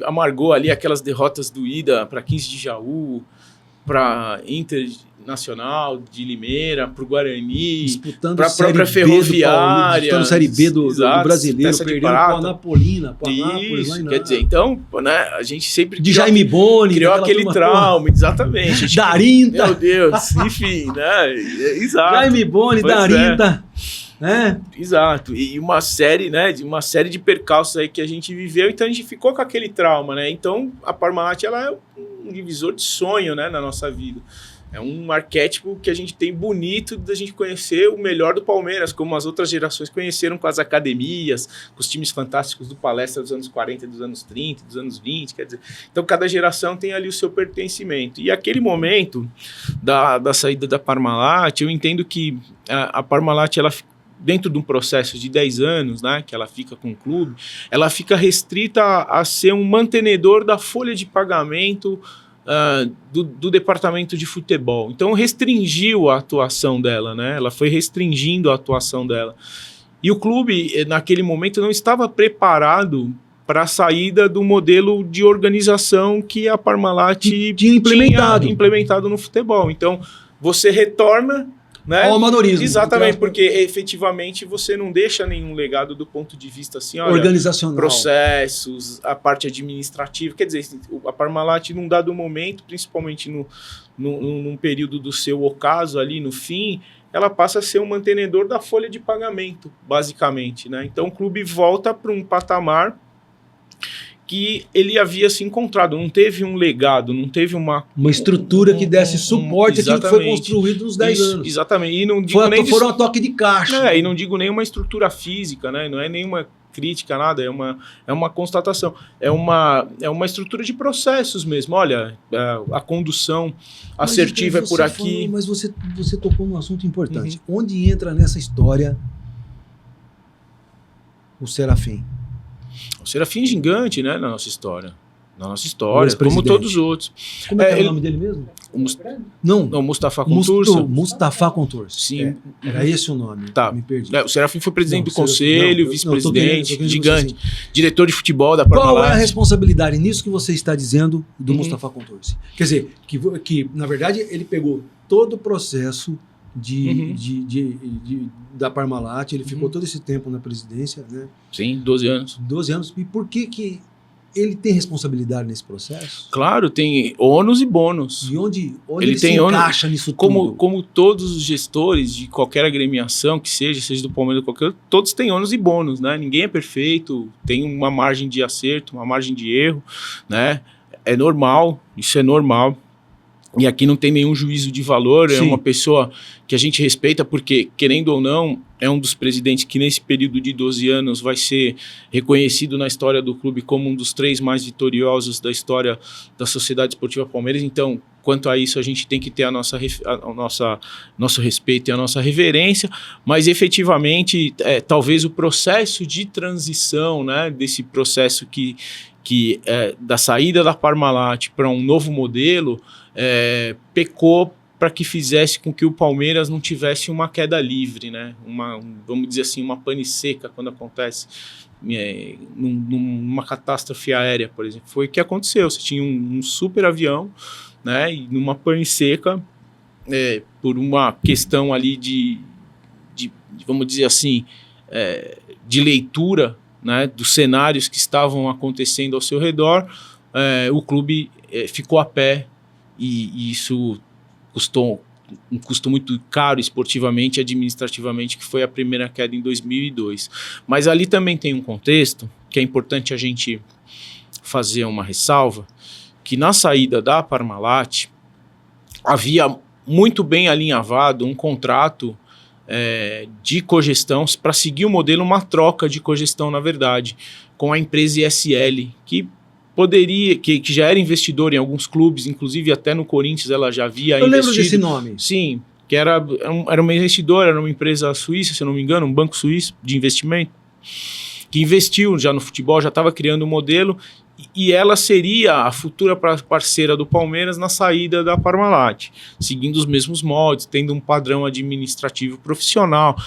amargou ali aquelas derrotas do Ida para 15 de Jaú, para Internacional de Limeira, para o Guarani, disputando para a própria Ferroviária, disputando Série B do Brasileiro, perdendo para a Napolina, para Nápoles, lá em quer dizer, então, né, a gente sempre de Jaime Boni, criou aquele trauma, exatamente. Darinta, meu Deus, enfim, né? Exato. Jaime Boni, Darinta. É. Exato, e uma série, né, de percalços aí que a gente viveu, então a gente ficou com aquele trauma, né? Então a Parmalat, ela é um divisor de sonho, né, na nossa vida. É um arquétipo que a gente tem bonito da gente conhecer o melhor do Palmeiras, como as outras gerações conheceram com as academias, com os times fantásticos do Palestra dos anos 40, dos anos 30, dos anos 20, quer dizer, então cada geração tem ali o seu pertencimento. E aquele momento da saída da Parmalat, eu entendo que a Parmalat, ela dentro de um processo de 10 anos, né, que ela fica com o clube, ela fica restrita a ser um mantenedor da folha de pagamento do departamento de futebol. Então restringiu a atuação dela, né? Ela foi restringindo a atuação dela. E o clube, naquele momento, não estava preparado para a saída do modelo de organização que a Parmalat tinha implementado no futebol. Então, você retorna, né? Ao amadorismo. Exatamente, porque efetivamente você não deixa nenhum legado do ponto de vista assim, olha, organizacional, processos, a parte administrativa. Quer dizer, a Parmalat, num dado momento, principalmente num período do seu ocaso ali no fim, ela passa a ser um mantenedor da folha de pagamento, basicamente, né? Então o clube volta para um patamar que ele havia se encontrado, não teve um legado, não teve uma estrutura que desse suporte àquilo que foi construído nos 10 anos. Exatamente. E não digo foram a toque de caixa. E não digo nenhuma estrutura física, né? Não é nenhuma crítica, nada, é uma constatação. É uma estrutura de processos mesmo. Olha, a condução assertiva é por aqui. Mas você tocou num assunto importante. Onde entra nessa história o Serafim? O Serafim é gigante, né, na nossa história. Como todos os outros. Como é o nome dele mesmo? Não, Mustafa Contursi. Mustafa Contursi. Sim. Era esse o nome. Tá. Me perdi. O Serafim foi presidente do conselho, vice-presidente, gigante, diretor de futebol da Parmalat. Qual é a responsabilidade nisso que você está dizendo do Mustafa Contursi? Quer dizer, que na verdade ele pegou todo o processo da Parmalat, ele ficou todo esse tempo na presidência, né? Sim, 12 anos. 12 anos. E por que ele tem responsabilidade nesse processo? Claro, tem ônus e bônus. E onde ele se encaixa nisso tudo? Como todos os gestores de qualquer agremiação que seja do Palmeiras, todos têm ônus e bônus, né? Ninguém é perfeito, tem uma margem de acerto, uma margem de erro, né? É normal, isso é normal. E aqui não tem nenhum juízo de valor, é uma pessoa que a gente respeita porque, querendo ou não, é um dos presidentes que nesse período de 12 anos vai ser reconhecido na história do clube como um dos 3 mais vitoriosos da história da Sociedade Esportiva Palmeiras. Então, quanto a isso, a gente tem que ter nosso respeito e a nossa reverência, mas efetivamente, talvez o processo de transição, né, desse processo da saída da Parmalat para um novo modelo, pecou para que fizesse com que o Palmeiras não tivesse uma queda livre, né? Vamos dizer assim, uma pane seca quando acontece numa catástrofe aérea, por exemplo. Foi o que aconteceu. Você tinha um super avião, né? E numa pane seca, por uma questão ali de vamos dizer assim, de leitura, né, dos cenários que estavam acontecendo ao seu redor, o clube ficou a pé e isso custou um custo muito caro esportivamente e administrativamente, que foi a primeira queda em 2002. Mas ali também tem um contexto que é importante a gente fazer uma ressalva, que na saída da Parmalat havia muito bem alinhavado um contrato de cogestão para seguir o modelo, uma troca de cogestão, na verdade, com a empresa ISL, que já era investidor em alguns clubes, inclusive até no Corinthians ela já havia investido. Eu lembro desse nome. Sim, que era uma investidora, era uma empresa suíça, se eu não me engano, um banco suíço de investimento, que investiu já no futebol, já estava criando um modelo, e ela seria a futura parceira do Palmeiras na saída da Parmalat, seguindo os mesmos moldes, tendo um padrão administrativo profissional.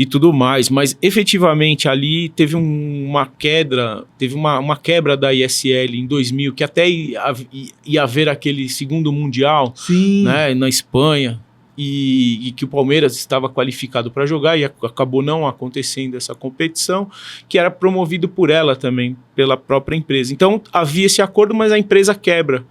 e tudo mais. Mas efetivamente ali teve uma quebra, uma quebra da ISL em 2000, que até ia haver aquele segundo Mundial, né, na Espanha, e que o Palmeiras estava qualificado para jogar e acabou não acontecendo essa competição, que era promovido por ela também, pela própria empresa. Então havia esse acordo, mas a empresa quebra.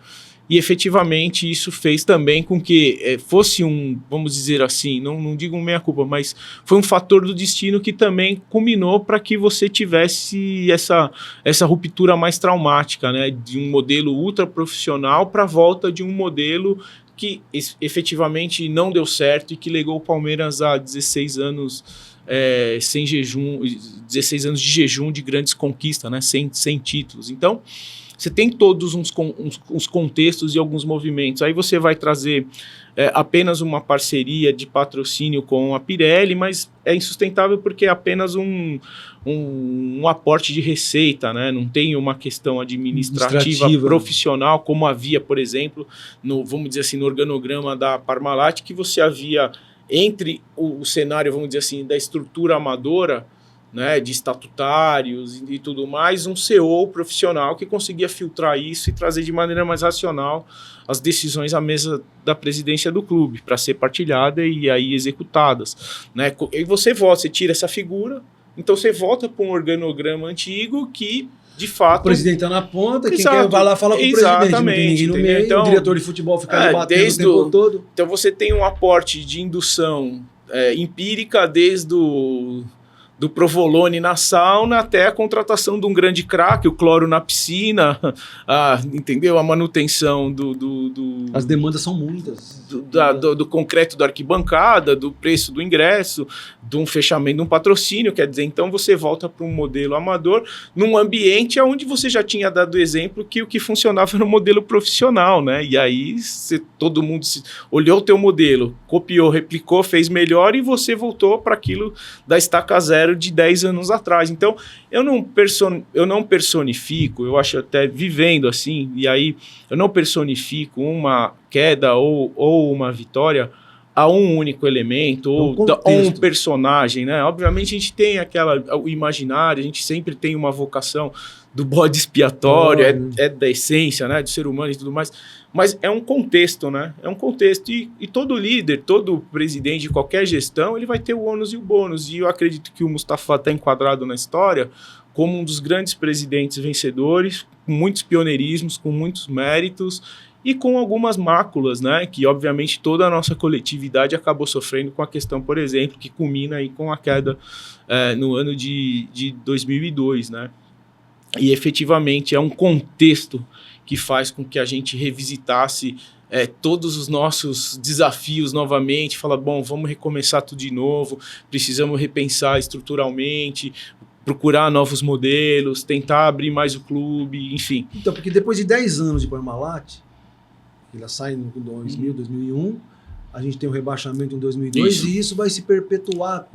E efetivamente isso fez também com que fosse vamos dizer assim, não digo meia-culpa, mas foi um fator do destino que também culminou para que você tivesse essa ruptura mais traumática, né? De um modelo ultra profissional para a volta de um modelo que efetivamente não deu certo e que legou o Palmeiras a 16 anos sem jejum, 16 anos de jejum de grandes conquistas, né? Sem títulos. Então, você tem todos uns contextos e alguns movimentos. Aí você vai trazer apenas uma parceria de patrocínio com a Pirelli, mas é insustentável porque é apenas um aporte de receita, né? Não tem uma questão administrativa profissional, como havia, por exemplo, vamos dizer assim, no organograma da Parmalat, que você havia entre o cenário, vamos dizer assim, da estrutura amadora, né, de estatutários e tudo mais, um CEO profissional que conseguia filtrar isso e trazer de maneira mais racional as decisões à mesa da presidência do clube, para ser partilhada e aí executadas, né? E você tira essa figura, então você volta para um organograma antigo que, de fato... O presidente está na ponta, quem quer vai lá fala com o presidente, não tem ninguém no meio, então, o diretor de futebol fica ali batendo o tempo todo. Então você tem um aporte de indução empírica desde do provolone na sauna até a contratação de um grande craque, o cloro na piscina, entendeu? A manutenção As demandas são muitas. Do concreto da arquibancada, do preço do ingresso, de um fechamento de um patrocínio, quer dizer, então você volta para um modelo amador num ambiente onde você já tinha dado exemplo que o que funcionava era um modelo profissional, né? E aí todo mundo olhou o teu modelo, copiou, replicou, fez melhor e você voltou para aquilo da estaca zero de 10 anos atrás. Então, eu não personifico, eu acho até vivendo assim, e aí eu não personifico uma queda ou uma vitória a um único elemento ou um personagem, né? Obviamente a gente tem o imaginário, a gente sempre tem uma vocação do bode expiatório, é da essência, né, do ser humano e tudo mais, mas é um contexto, né? É um contexto e todo líder, todo presidente de qualquer gestão, ele vai ter o ônus e o bônus, e eu acredito que o Mustafa está enquadrado na história como um dos grandes presidentes vencedores, com muitos pioneirismos, com muitos méritos e com algumas máculas, né, que obviamente toda a nossa coletividade acabou sofrendo com a questão, por exemplo, que culmina aí com a queda no ano de 2002, né? E efetivamente é um contexto que faz com que a gente revisitasse todos os nossos desafios novamente, fala, bom, vamos recomeçar tudo de novo, precisamos repensar estruturalmente, procurar novos modelos, tentar abrir mais o clube, enfim. Então, porque depois de 10 anos de Parmalat, ela sai no 2000, 2001, a gente tem um rebaixamento em 2002 e isso vai se perpetuar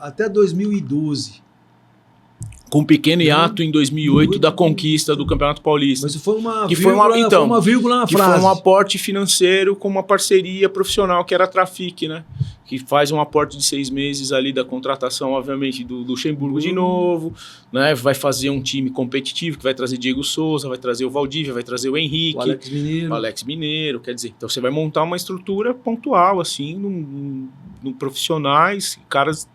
até 2012. Com um pequeno hiato em 2008 da conquista do Campeonato Paulista. Mas foi uma vírgula na frase. Foi um aporte financeiro com uma parceria profissional que era a Trafic, né? Que faz um aporte de 6 meses ali da contratação, obviamente, do Luxemburgo de novo, né? Vai fazer um time competitivo que vai trazer Diego Souza, vai trazer o Valdívia, vai trazer o Henrique, o Alex Mineiro, quer dizer, então você vai montar uma estrutura pontual, assim, no profissionais, caras,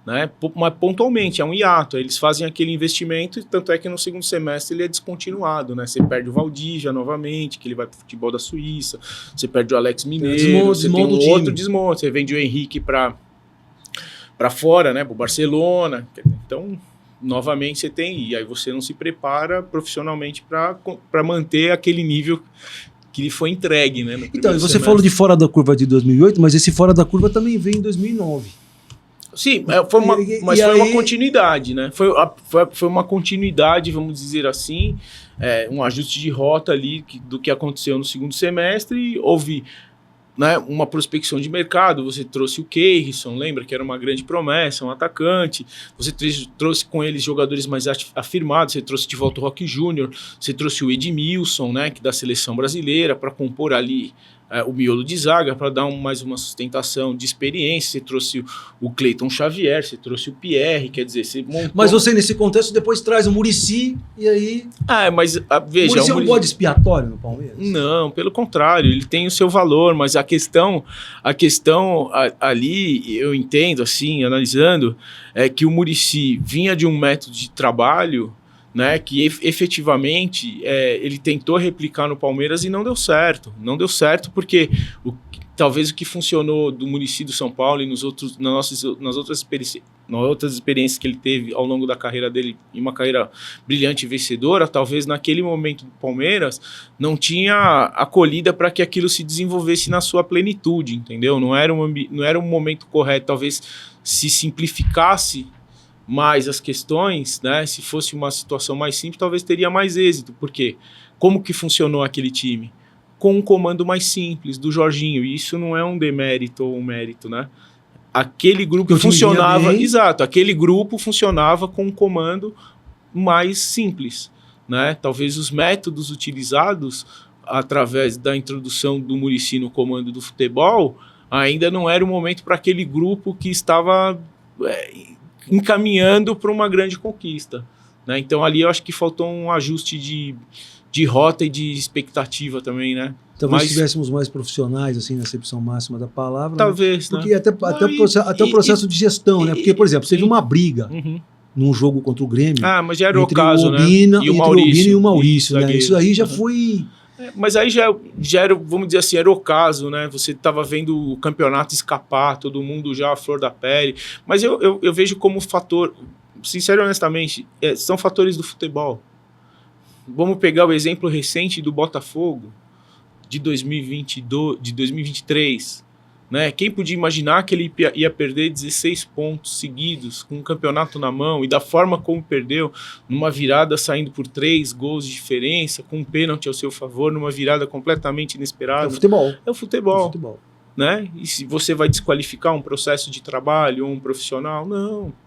né, mas pontualmente, é um hiato, eles fazem aquele investimento, tanto é que no segundo semestre ele é descontinuado, né? Você perde o Valdívia novamente, que ele vai para o futebol da Suíça, você perde o Alex Mineiro, você tem um outro desmonte, você vende o Henrique para fora, né, para o Barcelona, então novamente você tem, e aí você não se prepara profissionalmente para manter aquele nível que lhe foi entregue, né? Então, você semestre. Falou de fora da curva de 2008, mas esse fora da curva também veio em 2009. Sim, foi uma continuidade, né? Foi uma continuidade, vamos dizer assim, um ajuste de rota ali do que aconteceu no segundo semestre. Houve, né, uma prospecção de mercado, você trouxe o Keirson, lembra que era uma grande promessa, um atacante, você trouxe com eles jogadores mais afirmados, você trouxe de volta o Roque Júnior, você trouxe o Edmilson, né, que da seleção brasileira, para compor ali o miolo de zaga para dar mais uma sustentação de experiência. Você trouxe o Cleiton Xavier, você trouxe o Pierre, quer dizer, você montou... Mas você, nesse contexto, depois traz o Muricy e aí... mas veja... O Muricy é um bode expiatório no Palmeiras? Não, pelo contrário, ele tem o seu valor, mas a questão ali, eu entendo, assim, analisando, é que o Muricy vinha de um método de trabalho, né, que efetivamente ele tentou replicar no Palmeiras e não deu certo. Não deu certo porque talvez o que funcionou do Muricy do São Paulo e nas outras experiências que ele teve ao longo da carreira dele, em uma carreira brilhante e vencedora, talvez naquele momento do Palmeiras não tinha acolhida para que aquilo se desenvolvesse na sua plenitude, entendeu? Não era um momento correto, talvez se simplificasse mais as questões, né? Se fosse uma situação mais simples, talvez teria mais êxito. Por quê? Como que funcionou aquele time? Com um comando mais simples, do Jorginho. E isso não é um demérito ou um mérito, né? Aquele grupo funcionava... Exato, aquele grupo funcionava com um comando mais simples, né? Talvez os métodos utilizados através da introdução do Muricy no comando do futebol ainda não era o momento para aquele grupo que estava... encaminhando para uma grande conquista, né? Então ali eu acho que faltou um ajuste de rota e de expectativa também, né? Talvez tivéssemos mais profissionais, assim, na acepção máxima da palavra. Talvez, né? Porque até o processo de gestão, né? Porque, por exemplo, teve uma briga num jogo contra o Grêmio. Mas já era o caso, né? E o Maurício, né? Isso aí já foi... Mas aí já era, vamos dizer assim, era o caso, né? Você estava vendo o campeonato escapar, todo mundo já à flor da pele. Mas eu vejo como fator, sincero e honestamente, são fatores do futebol. Vamos pegar o exemplo recente do Botafogo, de 2023, né? Quem podia imaginar que ele ia perder 16 pontos seguidos com o campeonato na mão e da forma como perdeu, numa virada saindo por 3 gols de diferença, com um pênalti ao seu favor, numa virada completamente inesperada. É o futebol. É o futebol. Né? E se você vai desqualificar um processo de trabalho ou um profissional?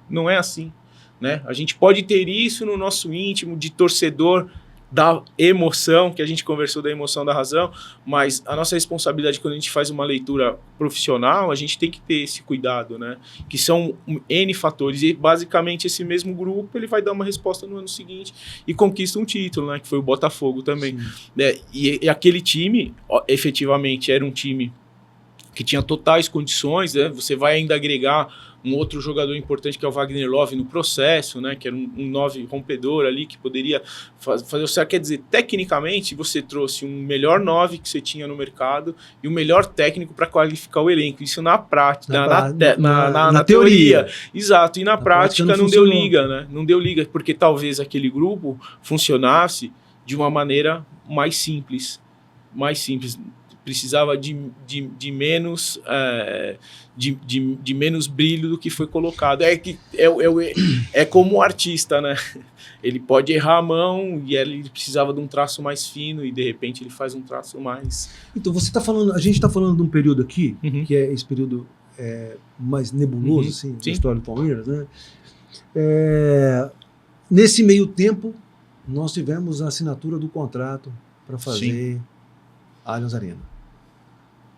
Não é assim, né? A gente pode ter isso no nosso íntimo de torcedor da emoção, que a gente conversou da emoção da razão, mas a nossa responsabilidade quando a gente faz uma leitura profissional, a gente tem que ter esse cuidado, né? Que são N fatores, e basicamente esse mesmo grupo ele vai dar uma resposta no ano seguinte e conquista um título, né? Que foi o Botafogo também. E aquele time, efetivamente, era um time que tinha totais condições, né? Você vai ainda agregar um outro jogador importante que é o Wagner Love no processo, né? Que era um 9 rompedor ali que poderia fazer o certo. Quer dizer, tecnicamente você trouxe um melhor 9 que você tinha no mercado e o melhor técnico para qualificar o elenco. Isso na prática, na teoria. Exato, e na prática não deu liga, né? Não deu liga porque talvez aquele grupo funcionasse de uma maneira mais simples. Precisava de menos menos brilho do que foi colocado. É como um artista, né? Ele pode errar a mão e ele precisava de um traço mais fino e de repente ele faz um traço mais... Então a gente está falando de um período aqui, que é esse período mais nebuloso, assim, da história do Palmeiras, né? Nesse meio tempo, nós tivemos a assinatura do contrato para fazer a Allianz Arena.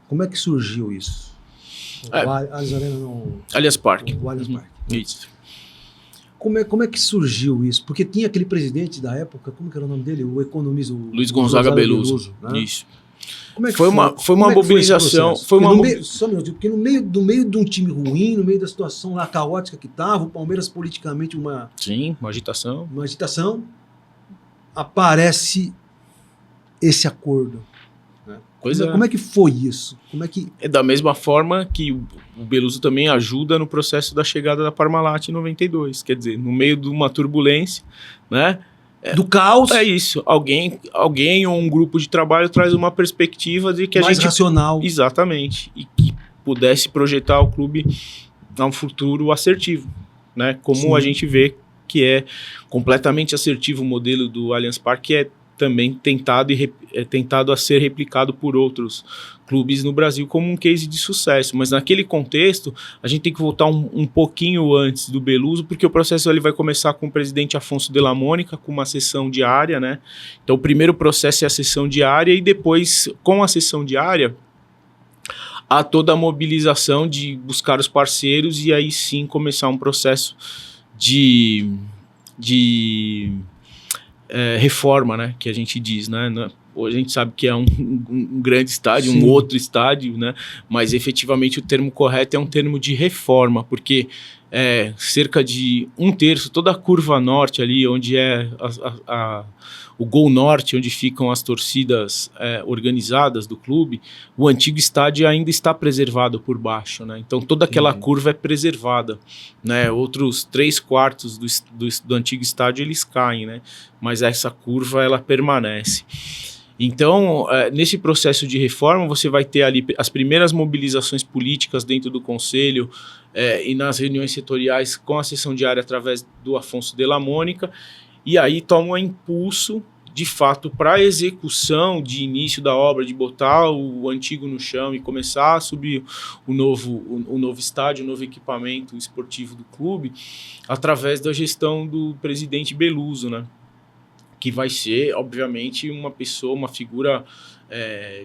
Como é que surgiu isso? Allianz Arena não... Allianz Parque. O Allianz Parque. Isso. Como é que surgiu isso? Porque tinha aquele presidente da época, como que era o nome dele? O economista... Luiz Gonzaga Beluso. Né? Isso. Como é que foi uma mobilização. Porque no meio de um time ruim, no meio da situação lá caótica que estava, o Palmeiras politicamente uma agitação. Uma agitação, aparece esse acordo. Como é que foi isso? É da mesma forma que o Beluso também ajuda no processo da chegada da Parmalat em 92. Quer dizer, no meio de uma turbulência, né? Do caos. É isso. Alguém ou um grupo de trabalho traz uma perspectiva de que mais racional. Exatamente. E que pudesse projetar o clube a um futuro assertivo, né? Como a gente vê que é completamente assertivo o modelo do Allianz Parque, que é também tentado a ser replicado por outros clubes no Brasil como um case de sucesso. Mas naquele contexto, a gente tem que voltar um pouquinho antes do Beluso, porque o processo ele vai começar com o presidente Afonso de la Mônica, com uma sessão diária, né? Então o primeiro processo é a sessão diária e depois, com a sessão diária, há toda a mobilização de buscar os parceiros e aí sim começar um processo de reforma, né, que a gente diz, né? Hoje a gente sabe que é um grande estádio, um outro estádio, né? Mas efetivamente o termo correto é um termo de reforma, porque cerca de 1/3, toda a curva norte ali, onde é o Gol Norte, onde ficam as torcidas organizadas do clube, o antigo estádio ainda está preservado por baixo, né? Então toda aquela curva é preservada, né? Outros 3/4 do antigo estádio eles caem, né? Mas essa curva ela permanece. Então, nesse processo de reforma, você vai ter ali as primeiras mobilizações políticas dentro do Conselho e nas reuniões setoriais com a sessão diária através do Afonso de la Mônica, e aí toma um impulso, de fato, para a execução de início da obra, de botar o antigo no chão e começar a subir o novo estádio, o novo equipamento esportivo do clube, através da gestão do presidente Beluso, né? Que vai ser, obviamente, uma figura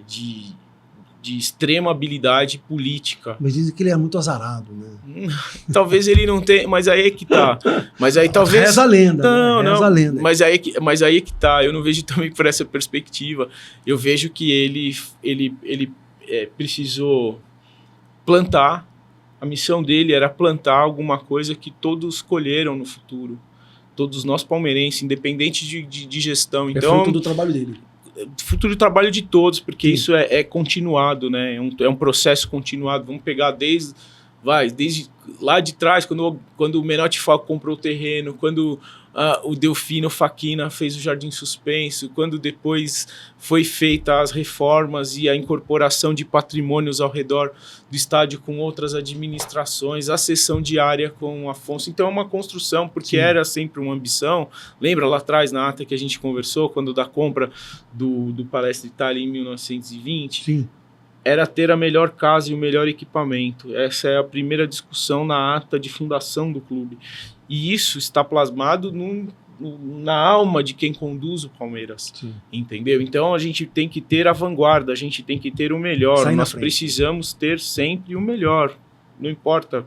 de extrema habilidade política. Mas dizem que ele é muito azarado, né? Talvez ele não tenha, mas aí é que tá. Mas aí talvez... Reza a lenda, não, né? Reza a lenda. Mas aí é que tá. Eu não vejo também por essa perspectiva. Eu vejo que ele precisou plantar. A missão dele era plantar alguma coisa que todos colheram no futuro. Todos nós palmeirenses, independente de gestão. Então, fruto do trabalho dele. Fruto do trabalho de todos, porque isso é continuado, né? É um processo continuado. Vamos pegar desde lá de trás, quando o Menotti Falco comprou o terreno, quando o Delfino Facchina fez o Jardim Suspenso, quando depois foi feita as reformas e a incorporação de patrimônios ao redor do estádio com outras administrações, a sessão diária com o Afonso. Então é uma construção, porque era sempre uma ambição. Lembra lá atrás, na ata que a gente conversou, quando da compra do Palestra Itália em 1920? Sim. Era ter a melhor casa e o melhor equipamento. Essa é a primeira discussão na ata de fundação do clube. E isso está plasmado na alma de quem conduz o Palmeiras. Sim. Entendeu? Então a gente tem que ter a vanguarda, a gente tem que ter o melhor. Nós precisamos ter sempre o melhor. Não importa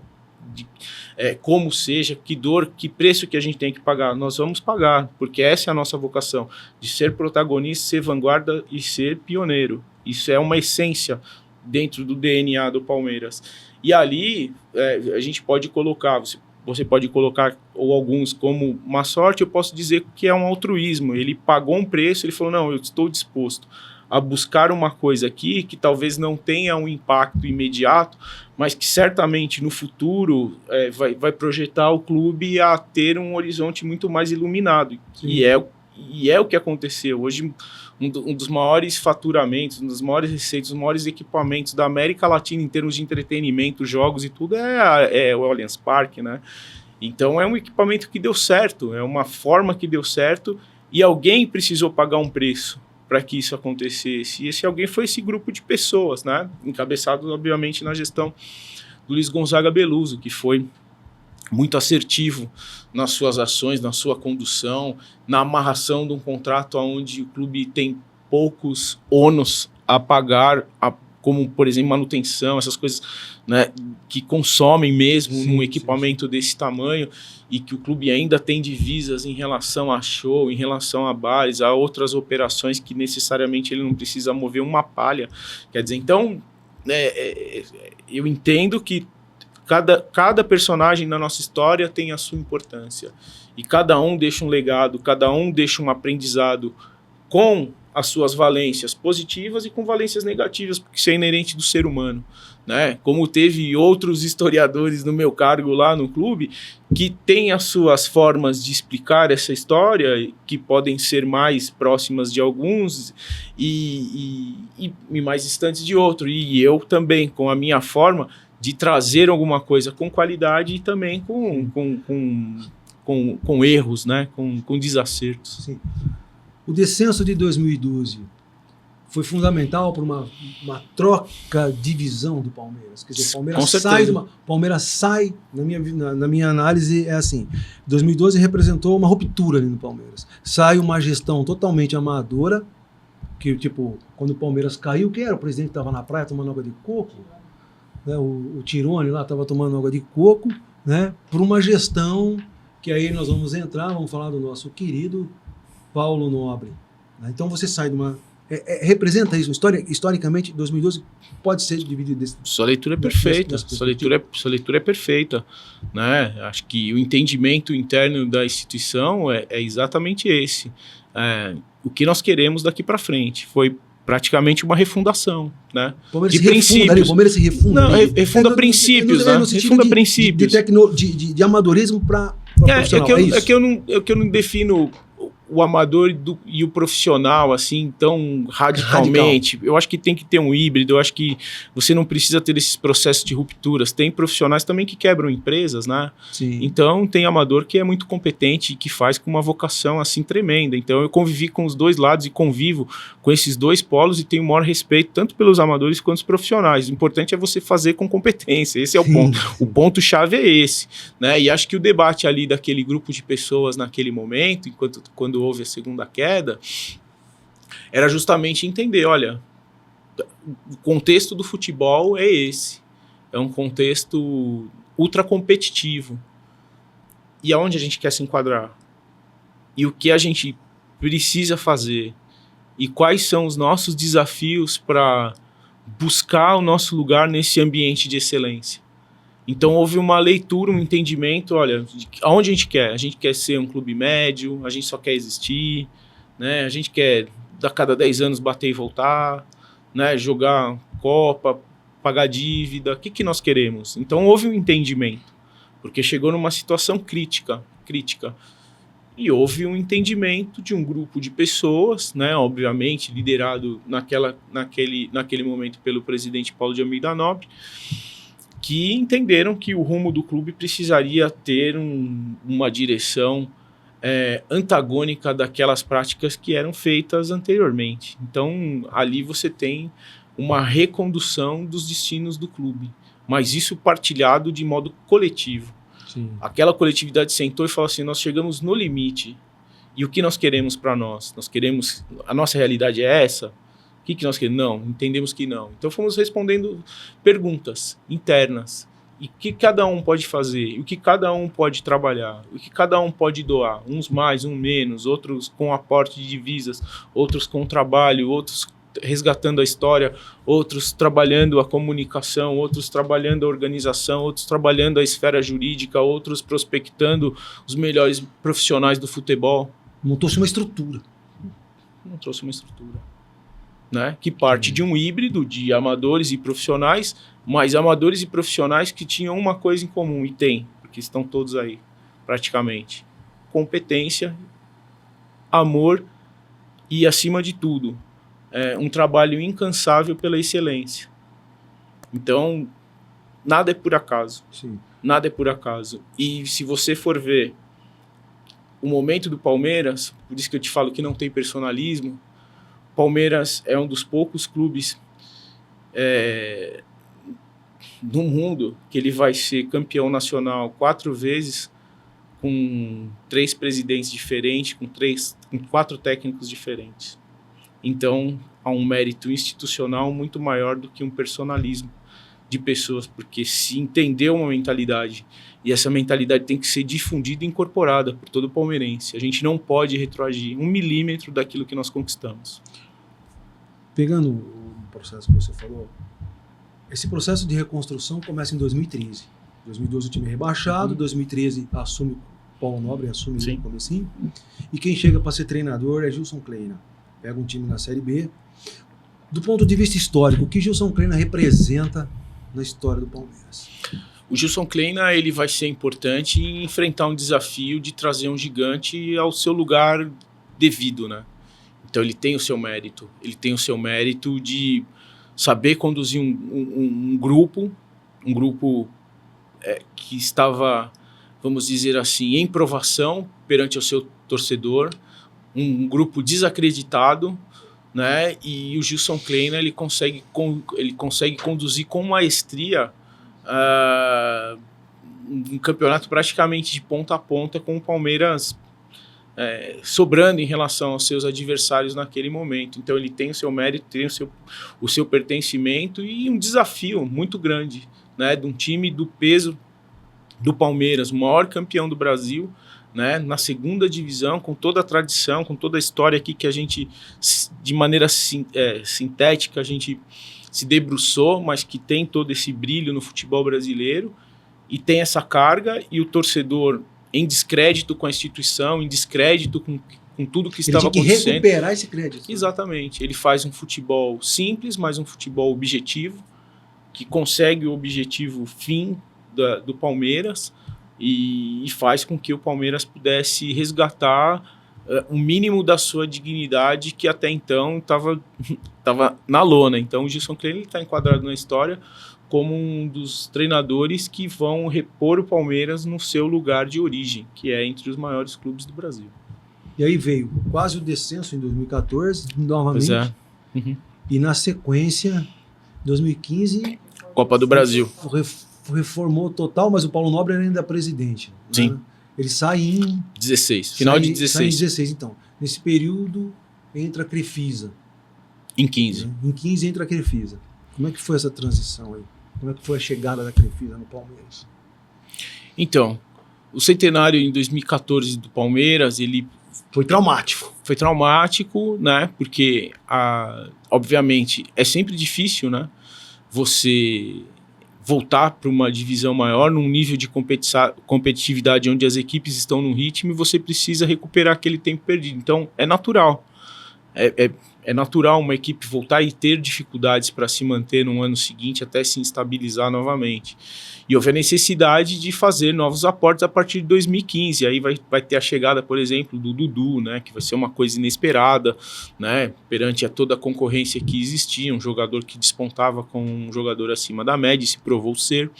como seja, que dor, que preço que a gente tem que pagar. Nós vamos pagar, porque essa é a nossa vocação, de ser protagonista, ser vanguarda e ser pioneiro. Isso é uma essência dentro do DNA do Palmeiras. E ali a gente pode colocar, você pode colocar, ou alguns, como uma sorte, eu posso dizer que é um altruísmo. Ele pagou um preço, ele falou, não, eu estou disposto a buscar uma coisa aqui que talvez não tenha um impacto imediato, mas que certamente no futuro vai projetar o clube a ter um horizonte muito mais iluminado. E é o que aconteceu. Hoje, um dos maiores faturamentos, um dos maiores receitas, os maiores equipamentos da América Latina em termos de entretenimento, jogos e tudo, é o Allianz Parque, né? Então é um equipamento que deu certo, é uma forma que deu certo e alguém precisou pagar um preço para que isso acontecesse. E esse alguém foi esse grupo de pessoas, né? Encabeçado, obviamente, na gestão do Luiz Gonzaga Beluso, que foi muito assertivo nas suas ações, na sua condução, na amarração de um contrato onde o clube tem poucos ônus a pagar, como, por exemplo, manutenção, essas coisas, né, que consomem mesmo num equipamento desse tamanho, e que o clube ainda tem divisas em relação a show, em relação a bares, a outras operações que necessariamente ele não precisa mover uma palha. Quer dizer, então, eu entendo que cada personagem na nossa história tem a sua importância. E cada um deixa um legado, cada um deixa um aprendizado com as suas valências positivas e com valências negativas, porque isso é inerente do ser humano, né? Como teve outros historiadores no meu cargo lá no clube, que têm as suas formas de explicar essa história, que podem ser mais próximas de alguns e mais distantes de outros. E eu também, com a minha forma de trazer alguma coisa com qualidade e também com erros, né? Com desacertos. Sim. O descenso de 2012 foi fundamental para uma troca de visão do Palmeiras. Quer dizer, o Palmeiras sai, na minha análise, é assim, 2012 representou uma ruptura ali no Palmeiras. Sai uma gestão totalmente amadora, que tipo, quando o Palmeiras caiu, quem era o presidente que estava na praia tomando água de coco? né, o Tirone lá estava tomando água de coco, né, por uma gestão que aí nós vamos entrar, vamos falar do nosso querido Paulo Nobre. Né? Então você sai de uma... representa isso, historicamente, 2012 pode ser dividido desse... Sua leitura é perfeita, sua leitura é perfeita, né? Acho que o entendimento interno da instituição é exatamente esse. O que nós queremos daqui para frente foi praticamente uma refundação, né? De princípios. O Palmeiras se refunda. Não, refunda princípios, né? Refunda princípios. De amadorismo para profissional, é que eu não defino o amador e o profissional, assim, tão radicalmente. Eu acho que tem que ter um híbrido, eu acho que você não precisa ter esses processos de rupturas. Tem profissionais também que quebram empresas, né? Sim. Então, tem amador que é muito competente e que faz com uma vocação, assim, tremenda. Então, eu convivi com os dois lados e convivo com esses dois polos e tenho o maior respeito, tanto pelos amadores quanto os profissionais. O importante é você fazer com competência. Esse é o ponto. O ponto-chave é esse, né? E acho que o debate ali daquele grupo de pessoas naquele momento, quando houve a segunda queda, era justamente entender, olha, o contexto do futebol é esse, é um contexto ultra competitivo, e aonde a gente quer se enquadrar, e o que a gente precisa fazer, e quais são os nossos desafios para buscar o nosso lugar nesse ambiente de excelência. Então houve uma leitura, um entendimento, olha, aonde a gente quer? A gente quer ser um clube médio, a gente só quer existir, né? A gente quer, a cada 10 anos, bater e voltar, né? Jogar Copa, pagar dívida, o que nós queremos? Então houve um entendimento, porque chegou numa situação crítica, e houve um entendimento de um grupo de pessoas, né? Obviamente liderado naquele momento pelo presidente Paulo de Almeida Nobre, que entenderam que o rumo do clube precisaria ter uma direção antagônica daquelas práticas que eram feitas anteriormente. Então, ali você tem uma recondução dos destinos do clube, mas isso partilhado de modo coletivo. Sim. Aquela coletividade sentou e falou assim, nós chegamos no limite, e o que nós queremos para nós? Nós queremos, a nossa realidade é essa? O que nós queremos? Não, entendemos que não. Então fomos respondendo perguntas internas. E o que cada um pode fazer? O que cada um pode trabalhar? O que cada um pode doar? Uns mais, uns menos, outros com aporte de divisas, outros com trabalho, outros resgatando a história, outros trabalhando a comunicação, outros trabalhando a organização, outros trabalhando a esfera jurídica, outros prospectando os melhores profissionais do futebol. Montou-se uma estrutura. Não trouxe uma estrutura. Né, que parte de um híbrido de amadores e profissionais, mas amadores e profissionais que tinham uma coisa em comum, e tem, porque estão todos aí, praticamente. Competência, amor e, acima de tudo, um trabalho incansável pela excelência. Então, nada é por acaso. Sim. Nada é por acaso. E se você for ver o momento do Palmeiras, por isso que eu te falo que não tem personalismo, Palmeiras é um dos poucos clubes do mundo que ele vai ser campeão nacional 4 vezes, com 3 presidentes diferentes, com 4 técnicos diferentes. Então, há um mérito institucional muito maior do que um personalismo de pessoas, porque se entendeu uma mentalidade, e essa mentalidade tem que ser difundida e incorporada por todo palmeirense. A gente não pode retroagir 1 milímetro daquilo que nós conquistamos. Pegando o processo que você falou, esse processo de reconstrução começa em 2013. 2012 o time é rebaixado, 2013 assume Paulo Nobre, assume no comecinho, e quem chega para ser treinador é Gilson Kleina. Pega um time na Série B. Do ponto de vista histórico, o que Gilson Kleina representa na história do Palmeiras? O Gilson Kleina, ele vai ser importante em enfrentar um desafio de trazer um gigante ao seu lugar devido, né? Então ele tem o seu mérito de saber conduzir um grupo que estava, vamos dizer assim, em provação perante o seu torcedor, um grupo desacreditado, né? E o Gilson Kleina ele consegue conduzir com maestria um campeonato praticamente de ponta a ponta, com o Palmeiras sobrando em relação aos seus adversários naquele momento. Então ele tem o seu mérito, tem o seu pertencimento e um desafio muito grande, né, de um time do peso do Palmeiras, o maior campeão do Brasil, né, na segunda divisão, com toda a tradição, com toda a história aqui que a gente, de maneira sintética, a gente se debruçou, mas que tem todo esse brilho no futebol brasileiro e tem essa carga, e o torcedor em descrédito com a instituição, em descrédito com tudo que estava acontecendo. Ele tem que recuperar esse crédito. Exatamente. Ele faz um futebol simples, mas um futebol objetivo, que consegue o objetivo fim do Palmeiras e faz com que o Palmeiras pudesse resgatar o mínimo da sua dignidade, que até então estava na lona. Então o Gilson Klein está enquadrado na história como um dos treinadores que vão repor o Palmeiras no seu lugar de origem, que é entre os maiores clubes do Brasil. E aí veio quase o descenso em 2014, novamente. Pois é. Uhum. E na sequência, 2015... Copa do Brasil. Reformou total, mas o Paulo Nobre era ainda presidente. Sim. Né? Ele sai em... 16, final de 16. Sai em 16, então. Nesse período, entra a Crefisa. Em 15. Né? Em 15 entra a Crefisa. Como é que foi essa transição aí? Como é que foi a chegada da Crefisa no Palmeiras? Então, o centenário em 2014 do Palmeiras, ele... Foi traumático. Foi traumático, né? Porque, obviamente, é sempre difícil, né? Você voltar para uma divisão maior, num nível de competitividade onde as equipes estão num ritmo e você precisa recuperar aquele tempo perdido. Então, é natural. É natural uma equipe voltar e ter dificuldades para se manter no ano seguinte até se estabilizar novamente. E houve a necessidade de fazer novos aportes a partir de 2015. Aí vai ter a chegada, por exemplo, do Dudu, né, que vai ser uma coisa inesperada, né, perante a toda a concorrência que existia, um jogador que despontava com um jogador acima da média e se provou ser.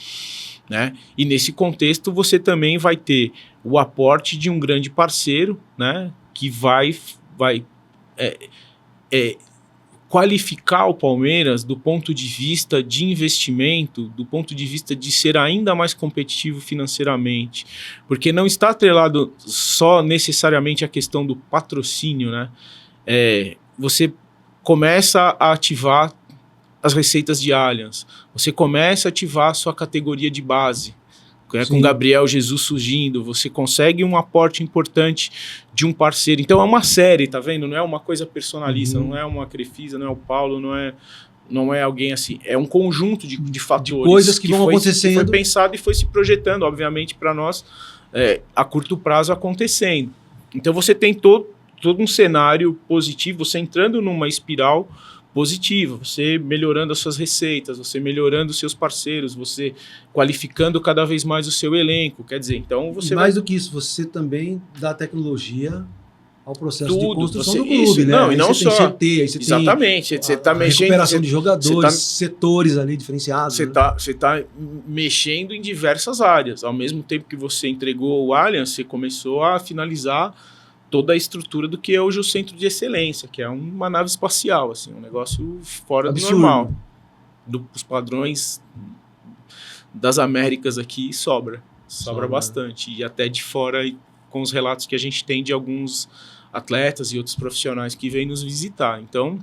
Né? E nesse contexto você também vai ter o aporte de um grande parceiro, né, que vai qualificar o Palmeiras do ponto de vista de investimento, do ponto de vista de ser ainda mais competitivo financeiramente, porque não está atrelado só necessariamente à questão do patrocínio, né? Você começa a ativar as receitas de Allianz, você começa a ativar a sua categoria de base, com Gabriel Jesus surgindo, você consegue um aporte importante de um parceiro. Então é uma série, tá vendo? Não é uma coisa personalista, não é uma Crefisa, não é o Paulo, não é alguém assim. É um conjunto de fatores. De coisas que vão acontecendo. Que foi pensado e foi se projetando, obviamente, para nós, a curto prazo acontecendo. Então você tem todo um cenário positivo, você entrando numa espiral positiva, você melhorando as suas receitas, você melhorando os seus parceiros, você qualificando cada vez mais o seu elenco, quer dizer, então você... E mais do que isso, você também dá tecnologia ao processo de construção do clube, isso, né? Não, aí e não você só... tem CT, aí você exatamente, tem você está mexendo... recuperação de jogadores, setores ali diferenciados. Você tá mexendo em diversas áreas. Ao mesmo tempo que você entregou o Allianz, você começou a finalizar toda a estrutura do que é hoje o Centro de Excelência, que é uma nave espacial, assim, um negócio fora do normal. Dos padrões das Américas aqui sobra bastante. E até de fora, com os relatos que a gente tem de alguns atletas e outros profissionais que vêm nos visitar. Então,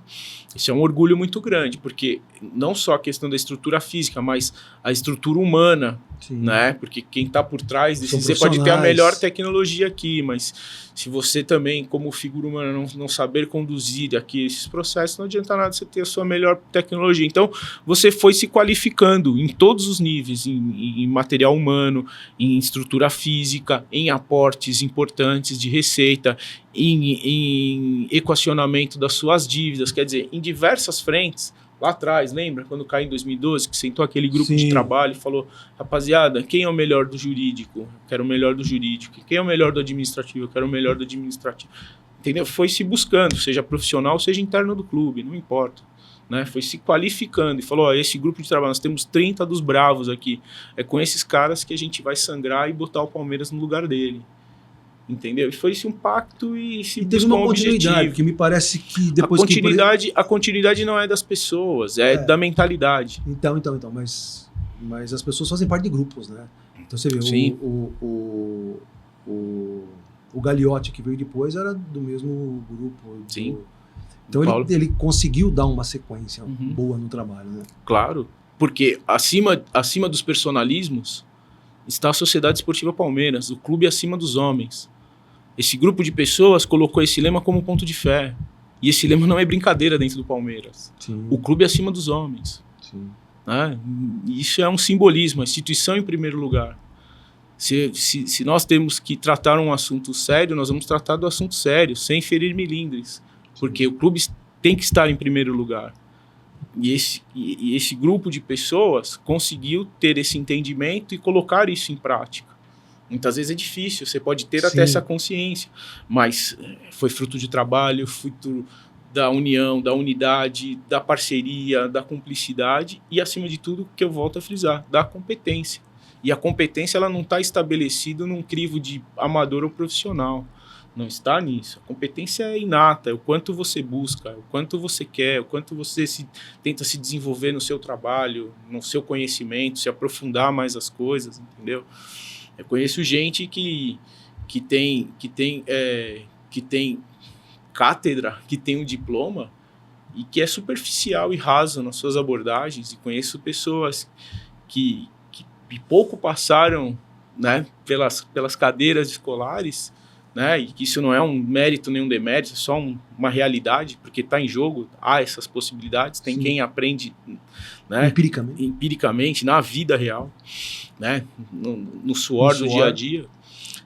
isso é um orgulho muito grande, porque não só a questão da estrutura física, mas a estrutura humana, né? Porque quem está por trás disso, você pode ter a melhor tecnologia aqui, mas se você também, como figura humana, não saber conduzir aqui esses processos, não adianta nada você ter a sua melhor tecnologia. Então, você foi se qualificando em todos os níveis, em material humano, em estrutura física, em aportes importantes de receita, em equacionamento das suas dívidas, quer dizer, em diversas frentes. Lá atrás, lembra? Quando caiu em 2012, que sentou aquele grupo de trabalho e falou, rapaziada, quem é o melhor do jurídico? Eu quero o melhor do jurídico. Quem é o melhor do administrativo? Eu quero o melhor do administrativo. Entendeu? Foi se buscando, seja profissional, seja interno do clube, não importa. Né? Foi se qualificando e falou, esse grupo de trabalho, nós temos 30 dos bravos aqui. É com esses caras que a gente vai sangrar e botar o Palmeiras no lugar dele. Entendeu? E foi esse um pacto e se teve uma continuidade, porque me parece que depois a continuidade não é das pessoas, da mentalidade. Então, mas as pessoas fazem parte de grupos, né? Então você vê, o O Gagliotti, que veio depois, era do mesmo grupo. Sim. Então ele conseguiu dar uma sequência boa no trabalho, né? Claro, porque acima dos personalismos está a Sociedade Esportiva Palmeiras, o clube acima dos homens. Esse grupo de pessoas colocou esse lema como ponto de fé. E esse lema não é brincadeira dentro do Palmeiras. Sim. O clube acima dos homens. Sim. Né? Isso é um simbolismo, a instituição em primeiro lugar. Se nós temos que tratar um assunto sério, nós vamos tratar do assunto sério, sem ferir milindres. Porque o clube tem que estar em primeiro lugar. E esse grupo de pessoas conseguiu ter esse entendimento e colocar isso em prática. Muitas vezes é difícil, você pode ter até essa consciência, mas foi fruto de trabalho, fruto da união, da unidade, da parceria, da cumplicidade e, acima de tudo, que eu volto a frisar, da competência. E a competência ela não está estabelecida num crivo de amador ou profissional. Não está nisso. A competência é inata, é o quanto você busca, é o quanto você quer, é o quanto você tenta se desenvolver no seu trabalho, no seu conhecimento, se aprofundar mais as coisas, entendeu? Eu conheço gente que tem cátedra, que tem um diploma e que é superficial e raso nas suas abordagens. E conheço pessoas que pouco passaram, né, pelas cadeiras escolares, né, e que isso não é um mérito nem um demérito, é só uma realidade, porque está em jogo, há essas possibilidades, tem quem aprende, né, empiricamente, na vida real, né, no suor do dia a dia,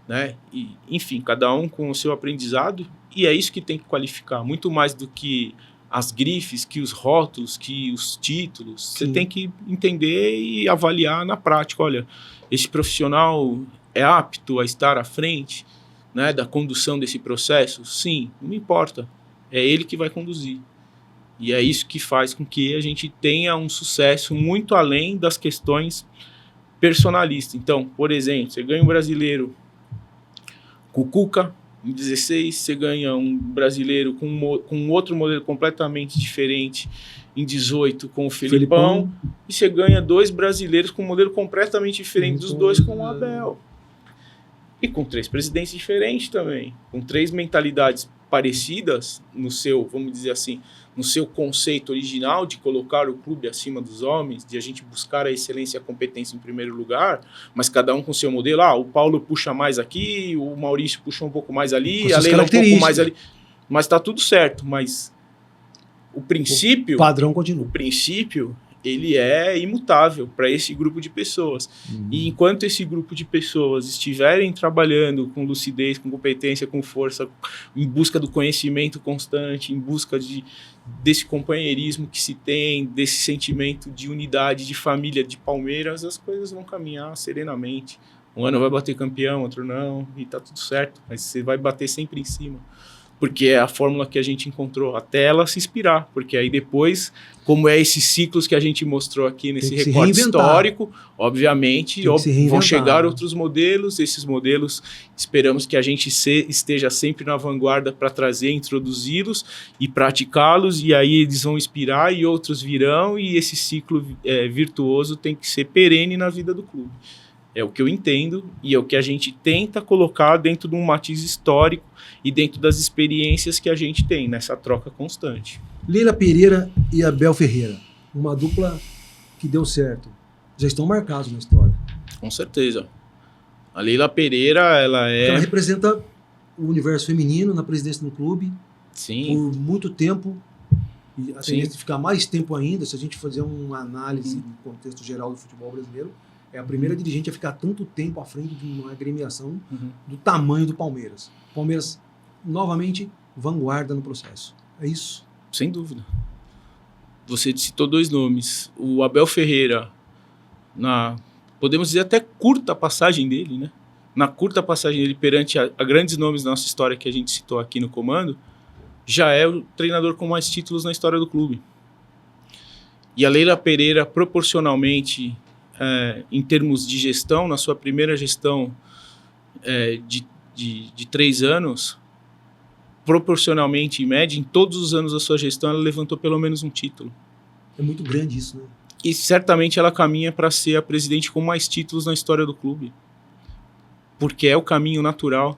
né, e, enfim, cada um com o seu aprendizado, e é isso que tem que qualificar, muito mais do que as grifes, que os rótulos, que os títulos. Sim. Você tem que entender e avaliar na prática. Olha, esse profissional é apto a estar à frente, né, da condução desse processo? Sim, não importa. É ele que vai conduzir. E é isso que faz com que a gente tenha um sucesso muito além das questões personalistas. Então, por exemplo, você ganha um brasileiro com o Cuca, em 16, você ganha um brasileiro com outro modelo completamente diferente em 18 com o Felipão. E você ganha 2 brasileiros com um modelo completamente diferente dos 2 com o Abel. E com 3 presidentes diferentes também, com 3 mentalidades parecidas no seu, vamos dizer assim, no seu conceito original de colocar o clube acima dos homens, de a gente buscar a excelência e a competência em primeiro lugar, mas cada um com seu modelo. O Paulo puxa mais aqui, o Maurício puxa um pouco mais ali, a Leila um pouco mais ali. Mas está tudo certo, mas o princípio... O padrão continua. O princípio, ele é imutável para esse grupo de pessoas. E enquanto esse grupo de pessoas estiverem trabalhando com lucidez, com competência, com força, em busca do conhecimento constante, em busca desse companheirismo que se tem, desse sentimento de unidade, de família, de Palmeiras, as coisas vão caminhar serenamente. Um ano vai bater campeão, outro não, e tá tudo certo, mas você vai bater sempre em cima. Porque é a fórmula que a gente encontrou, até ela se inspirar, porque aí depois, como é esses ciclos que a gente mostrou aqui nesse recorte histórico, obviamente vão chegar outros modelos, esses modelos esperamos que a gente esteja sempre na vanguarda para trazer, introduzi-los e praticá-los, e aí eles vão inspirar e outros virão, e esse ciclo virtuoso tem que ser perene na vida do clube. É o que eu entendo e é o que a gente tenta colocar dentro de um matiz histórico e dentro das experiências que a gente tem nessa troca constante. Leila Pereira e Abel Ferreira, uma dupla que deu certo. Já estão marcados na história. Com certeza. A Leila Pereira, ela representa o universo feminino na presidência do clube. Sim. Por muito tempo. E a tendência de ficar mais tempo ainda, se a gente fazer uma análise do contexto geral do futebol brasileiro, é a primeira dirigente a ficar tanto tempo à frente de uma agremiação do tamanho do Palmeiras. Palmeiras, novamente, vanguarda no processo. É isso? Sem dúvida. Você citou 2 nomes. O Abel Ferreira, podemos dizer até curta passagem dele, né? Na curta passagem dele perante a grandes nomes da nossa história que a gente citou aqui no comando, já é o treinador com mais títulos na história do clube. E a Leila Pereira, proporcionalmente... em termos de gestão, na sua primeira gestão de 3 anos, proporcionalmente, em média, em todos os anos da sua gestão, ela levantou pelo menos um título. É muito grande isso, né? E certamente ela caminha para ser a presidente com mais títulos na história do clube. Porque é o caminho natural.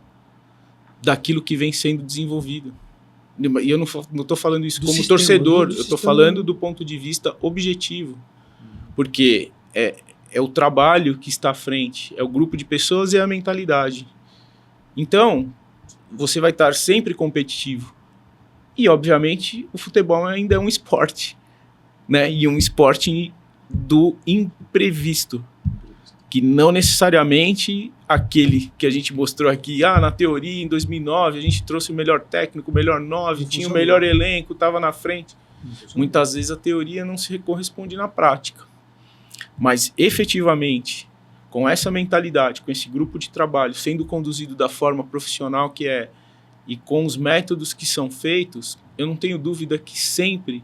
daquilo que vem sendo desenvolvido. E eu não estou falando isso como sistema, torcedor, eu estou sistema. falando do ponto de vista objetivo. Porque é o trabalho que está à frente, é o grupo de pessoas e a mentalidade. Então, você vai estar sempre competitivo. E, obviamente, o futebol ainda é um esporte, né? E um esporte do imprevisto. Que não necessariamente aquele que a gente mostrou aqui, na teoria, em 2009, a gente trouxe o melhor técnico, o melhor 9, tinha o melhor elenco, estava na frente. Muitas vezes a teoria não se corresponde na prática. Mas, efetivamente, com essa mentalidade, com esse grupo de trabalho sendo conduzido da forma profissional que é, e com os métodos que são feitos, eu não tenho dúvida que sempre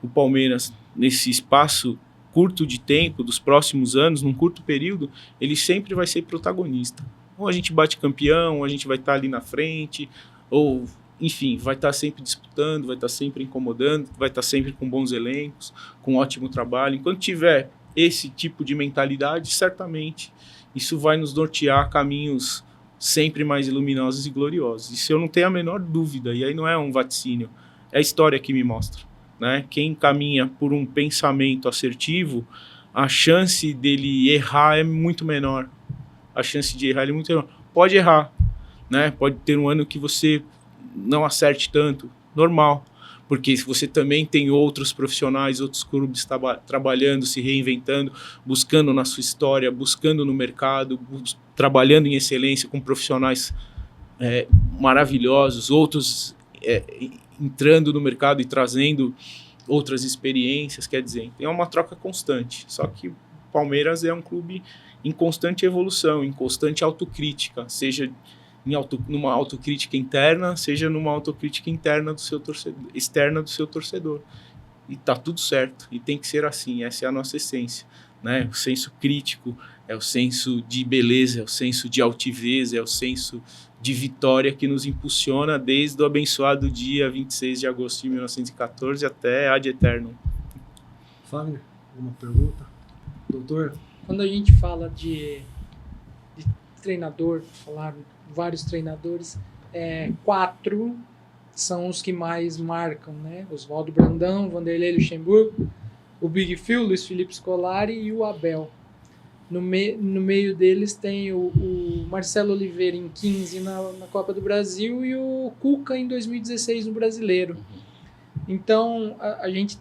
o Palmeiras, nesse espaço curto de tempo, dos próximos anos, num curto período, ele sempre vai ser protagonista. Ou a gente bate campeão, ou a gente vai estar ali na frente, ou, enfim, vai estar sempre disputando, vai estar sempre incomodando, vai estar sempre com bons elencos, com ótimo trabalho. Enquanto tiver esse tipo de mentalidade, certamente isso vai nos nortear a caminhos sempre mais luminosos e gloriosos. Isso eu não tenho a menor dúvida, e aí não é um vaticínio, é a história que me mostra. Né? Quem caminha por um pensamento assertivo, a chance dele errar é muito menor. A chance de errar é muito menor. Pode errar, né? Pode ter um ano que você não acerte tanto, normal. Porque você também tem outros profissionais, outros clubes trabalhando, se reinventando, buscando na sua história, buscando no mercado, trabalhando em excelência com profissionais maravilhosos, outros entrando no mercado e trazendo outras experiências, quer dizer, é uma troca constante. Só que o Palmeiras é um clube em constante evolução, em constante autocrítica, seja numa autocrítica interna, seja numa autocrítica interna do seu torcedor, externa do seu torcedor. E tá tudo certo, e tem que ser assim, essa é a nossa essência, né? O senso crítico é o senso de beleza, é o senso de altivez, é o senso de vitória que nos impulsiona desde o abençoado dia 26 de agosto de 1914 até ad eternum. Fábio, alguma pergunta? Doutor? Quando a gente fala de treinador, falaram vários treinadores, 4 são os que mais marcam, né? Oswaldo Brandão, Vanderlei Luxemburgo, o Big Phil, Luiz Felipe Scolari e o Abel. No meio deles tem o Marcelo Oliveira em 15 na Copa do Brasil e o Cuca em 2016 no Brasileiro. Então, a gente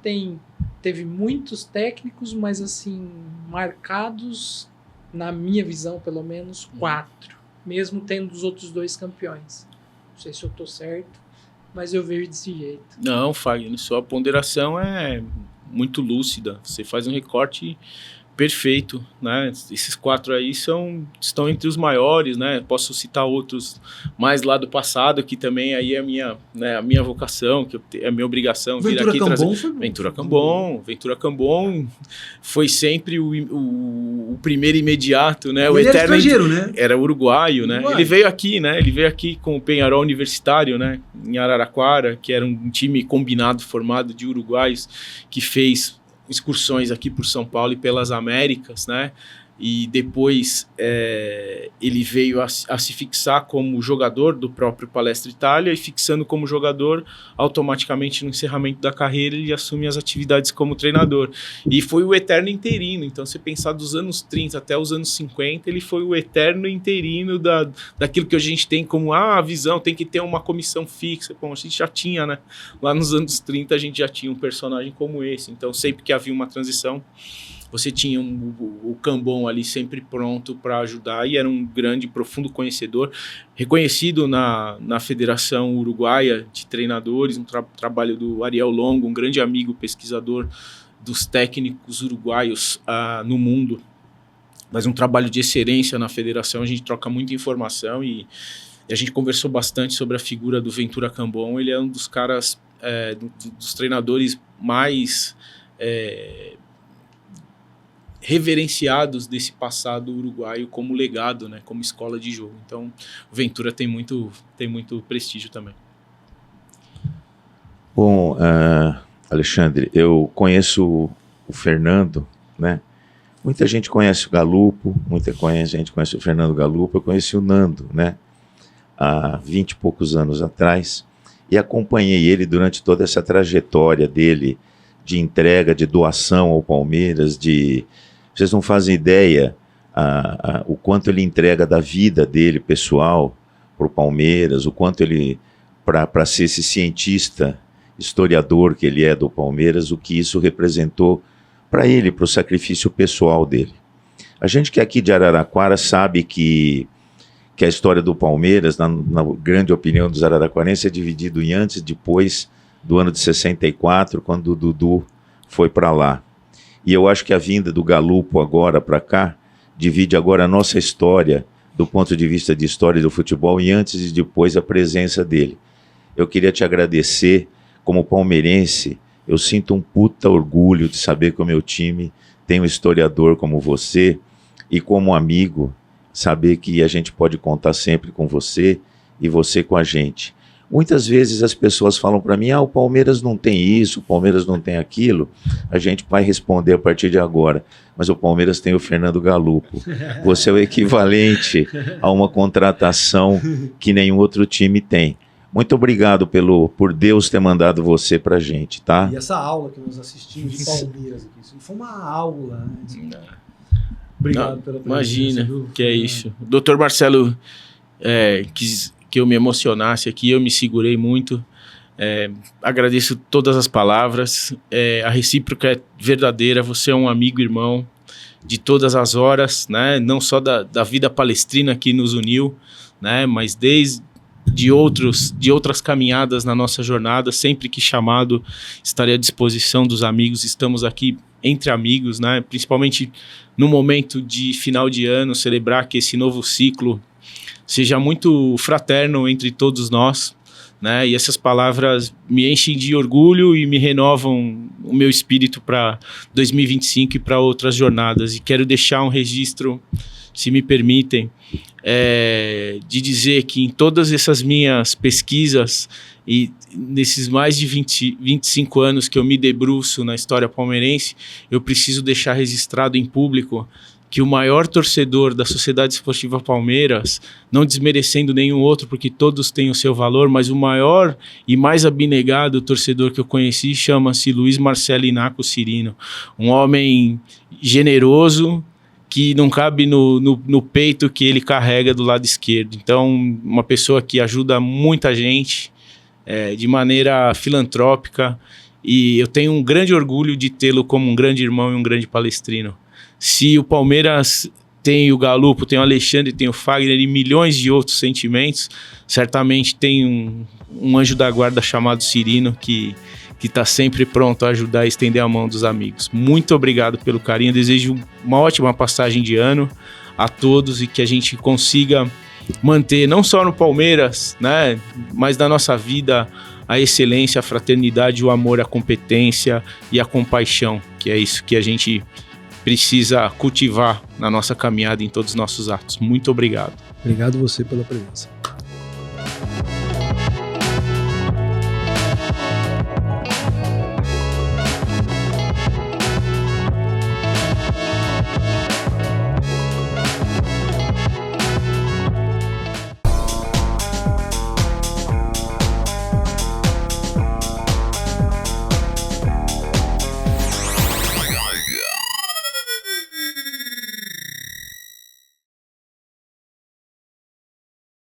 teve muitos técnicos, mas assim, marcados, na minha visão, pelo menos, 4. Mesmo tendo os outros 2 campeões. Não sei se eu estou certo, mas eu vejo desse jeito. Não, Fagner, sua ponderação é muito lúcida. Você faz um recorte perfeito, né? Esses 4 aí estão entre os maiores, né? Posso citar outros mais lá do passado, que também aí é a minha vocação, que é a minha obrigação vir aqui trazer. Ventura Cambon foi sempre o primeiro imediato, né? Ele era estrangeiro, né? Era uruguaio, né? Ele veio aqui, né? Ele veio aqui com o Peñarol Universitário, né? Em Araraquara, que era um time combinado formado de uruguaios que fez excursões aqui por São Paulo e pelas Américas, né? E depois ele veio a se fixar como jogador do próprio Palestra Itália, e fixando como jogador, automaticamente no encerramento da carreira ele assume as atividades como treinador. E foi o eterno interino. Então, se pensar dos anos 30 até os anos 50, ele foi o eterno interino daquilo que a gente tem como a visão, tem que ter uma comissão fixa. Bom, a gente já tinha, né? Lá nos anos 30 a gente já tinha um personagem como esse. Então, sempre que havia uma transição, você tinha o Cambon ali sempre pronto para ajudar, e era um grande, profundo conhecedor, reconhecido na Federação Uruguaia de Treinadores, um trabalho do Ariel Longo, um grande amigo pesquisador dos técnicos uruguaios no mundo, mas um trabalho de excelência na federação. A gente troca muita informação e a gente conversou bastante sobre a figura do Ventura Cambon. Ele é um dos caras, dos treinadores mais reverenciados desse passado uruguaio como legado, né, como escola de jogo. Então, o Ventura tem muito prestígio também. Bom, Alexandre, eu conheço o Fernando, né? Muita gente conhece o Galupo, muita gente conhece o Fernando Galupo, eu conheci o Nando, né? há 20 e poucos anos atrás, e acompanhei ele durante toda essa trajetória dele de entrega, de doação ao Palmeiras, vocês não fazem ideia o quanto ele entrega da vida dele, pessoal, para o Palmeiras, o quanto ele, para ser esse cientista, historiador que ele é do Palmeiras, o que isso representou para ele, para o sacrifício pessoal dele. A gente que é aqui de Araraquara sabe que a história do Palmeiras, na grande opinião dos araraquarenses, é dividido em antes e depois do ano de 64, quando o Dudu foi para lá. E eu acho que a vinda do Galupo agora para cá divide agora a nossa história do ponto de vista de história do futebol e antes e depois a presença dele. Eu queria te agradecer, como palmeirense, eu sinto um puta orgulho de saber que o meu time tem um historiador como você e como amigo, saber que a gente pode contar sempre com você e você com a gente. Muitas vezes as pessoas falam para mim, o Palmeiras não tem isso, o Palmeiras não tem aquilo. A gente vai responder a partir de agora. Mas o Palmeiras tem o Fernando Galupo. Você é o equivalente a uma contratação que nenhum outro time tem. Muito obrigado por Deus ter mandado você pra gente, tá? E essa aula que nós assistimos de Palmeiras aqui, isso foi uma aula, né? Obrigado pela presença. Imagina, que é isso. O Dr. Marcelo quis que eu me emocionasse aqui, eu me segurei muito. Agradeço todas as palavras. A recíproca é verdadeira, você é um amigo, irmão, de todas as horas, né? Não só da vida palestrina que nos uniu, né? Mas de outras caminhadas na nossa jornada, sempre que chamado, estarei à disposição dos amigos. Estamos aqui entre amigos, né? Principalmente no momento de final de ano, celebrar que esse novo ciclo seja muito fraterno entre todos nós, né? E essas palavras me enchem de orgulho e me renovam o meu espírito para 2025 e para outras jornadas. E quero deixar um registro, se me permitem, de dizer que em todas essas minhas pesquisas e nesses mais de 25 anos que eu me debruço na história palmeirense, eu preciso deixar registrado em público que o maior torcedor da Sociedade Esportiva Palmeiras, não desmerecendo nenhum outro, porque todos têm o seu valor, mas o maior e mais abnegado torcedor que eu conheci chama-se Luiz Marcelo Inácio Cirino, um homem generoso, que não cabe no peito que ele carrega do lado esquerdo. Então, uma pessoa que ajuda muita gente de maneira filantrópica, e eu tenho um grande orgulho de tê-lo como um grande irmão e um grande palestrino. Se o Palmeiras tem o Galupo, tem o Alexandre, tem o Fagner e milhões de outros sentimentos, certamente tem um anjo da guarda chamado Cirino que está sempre pronto a ajudar e estender a mão dos amigos. Muito obrigado pelo carinho, desejo uma ótima passagem de ano a todos e que a gente consiga manter, não só no Palmeiras, né, mas na nossa vida, a excelência, a fraternidade, o amor, a competência e a compaixão, que é isso que a gente precisa cultivar na nossa caminhada, em todos os nossos atos. Muito obrigado. Obrigado você pela presença.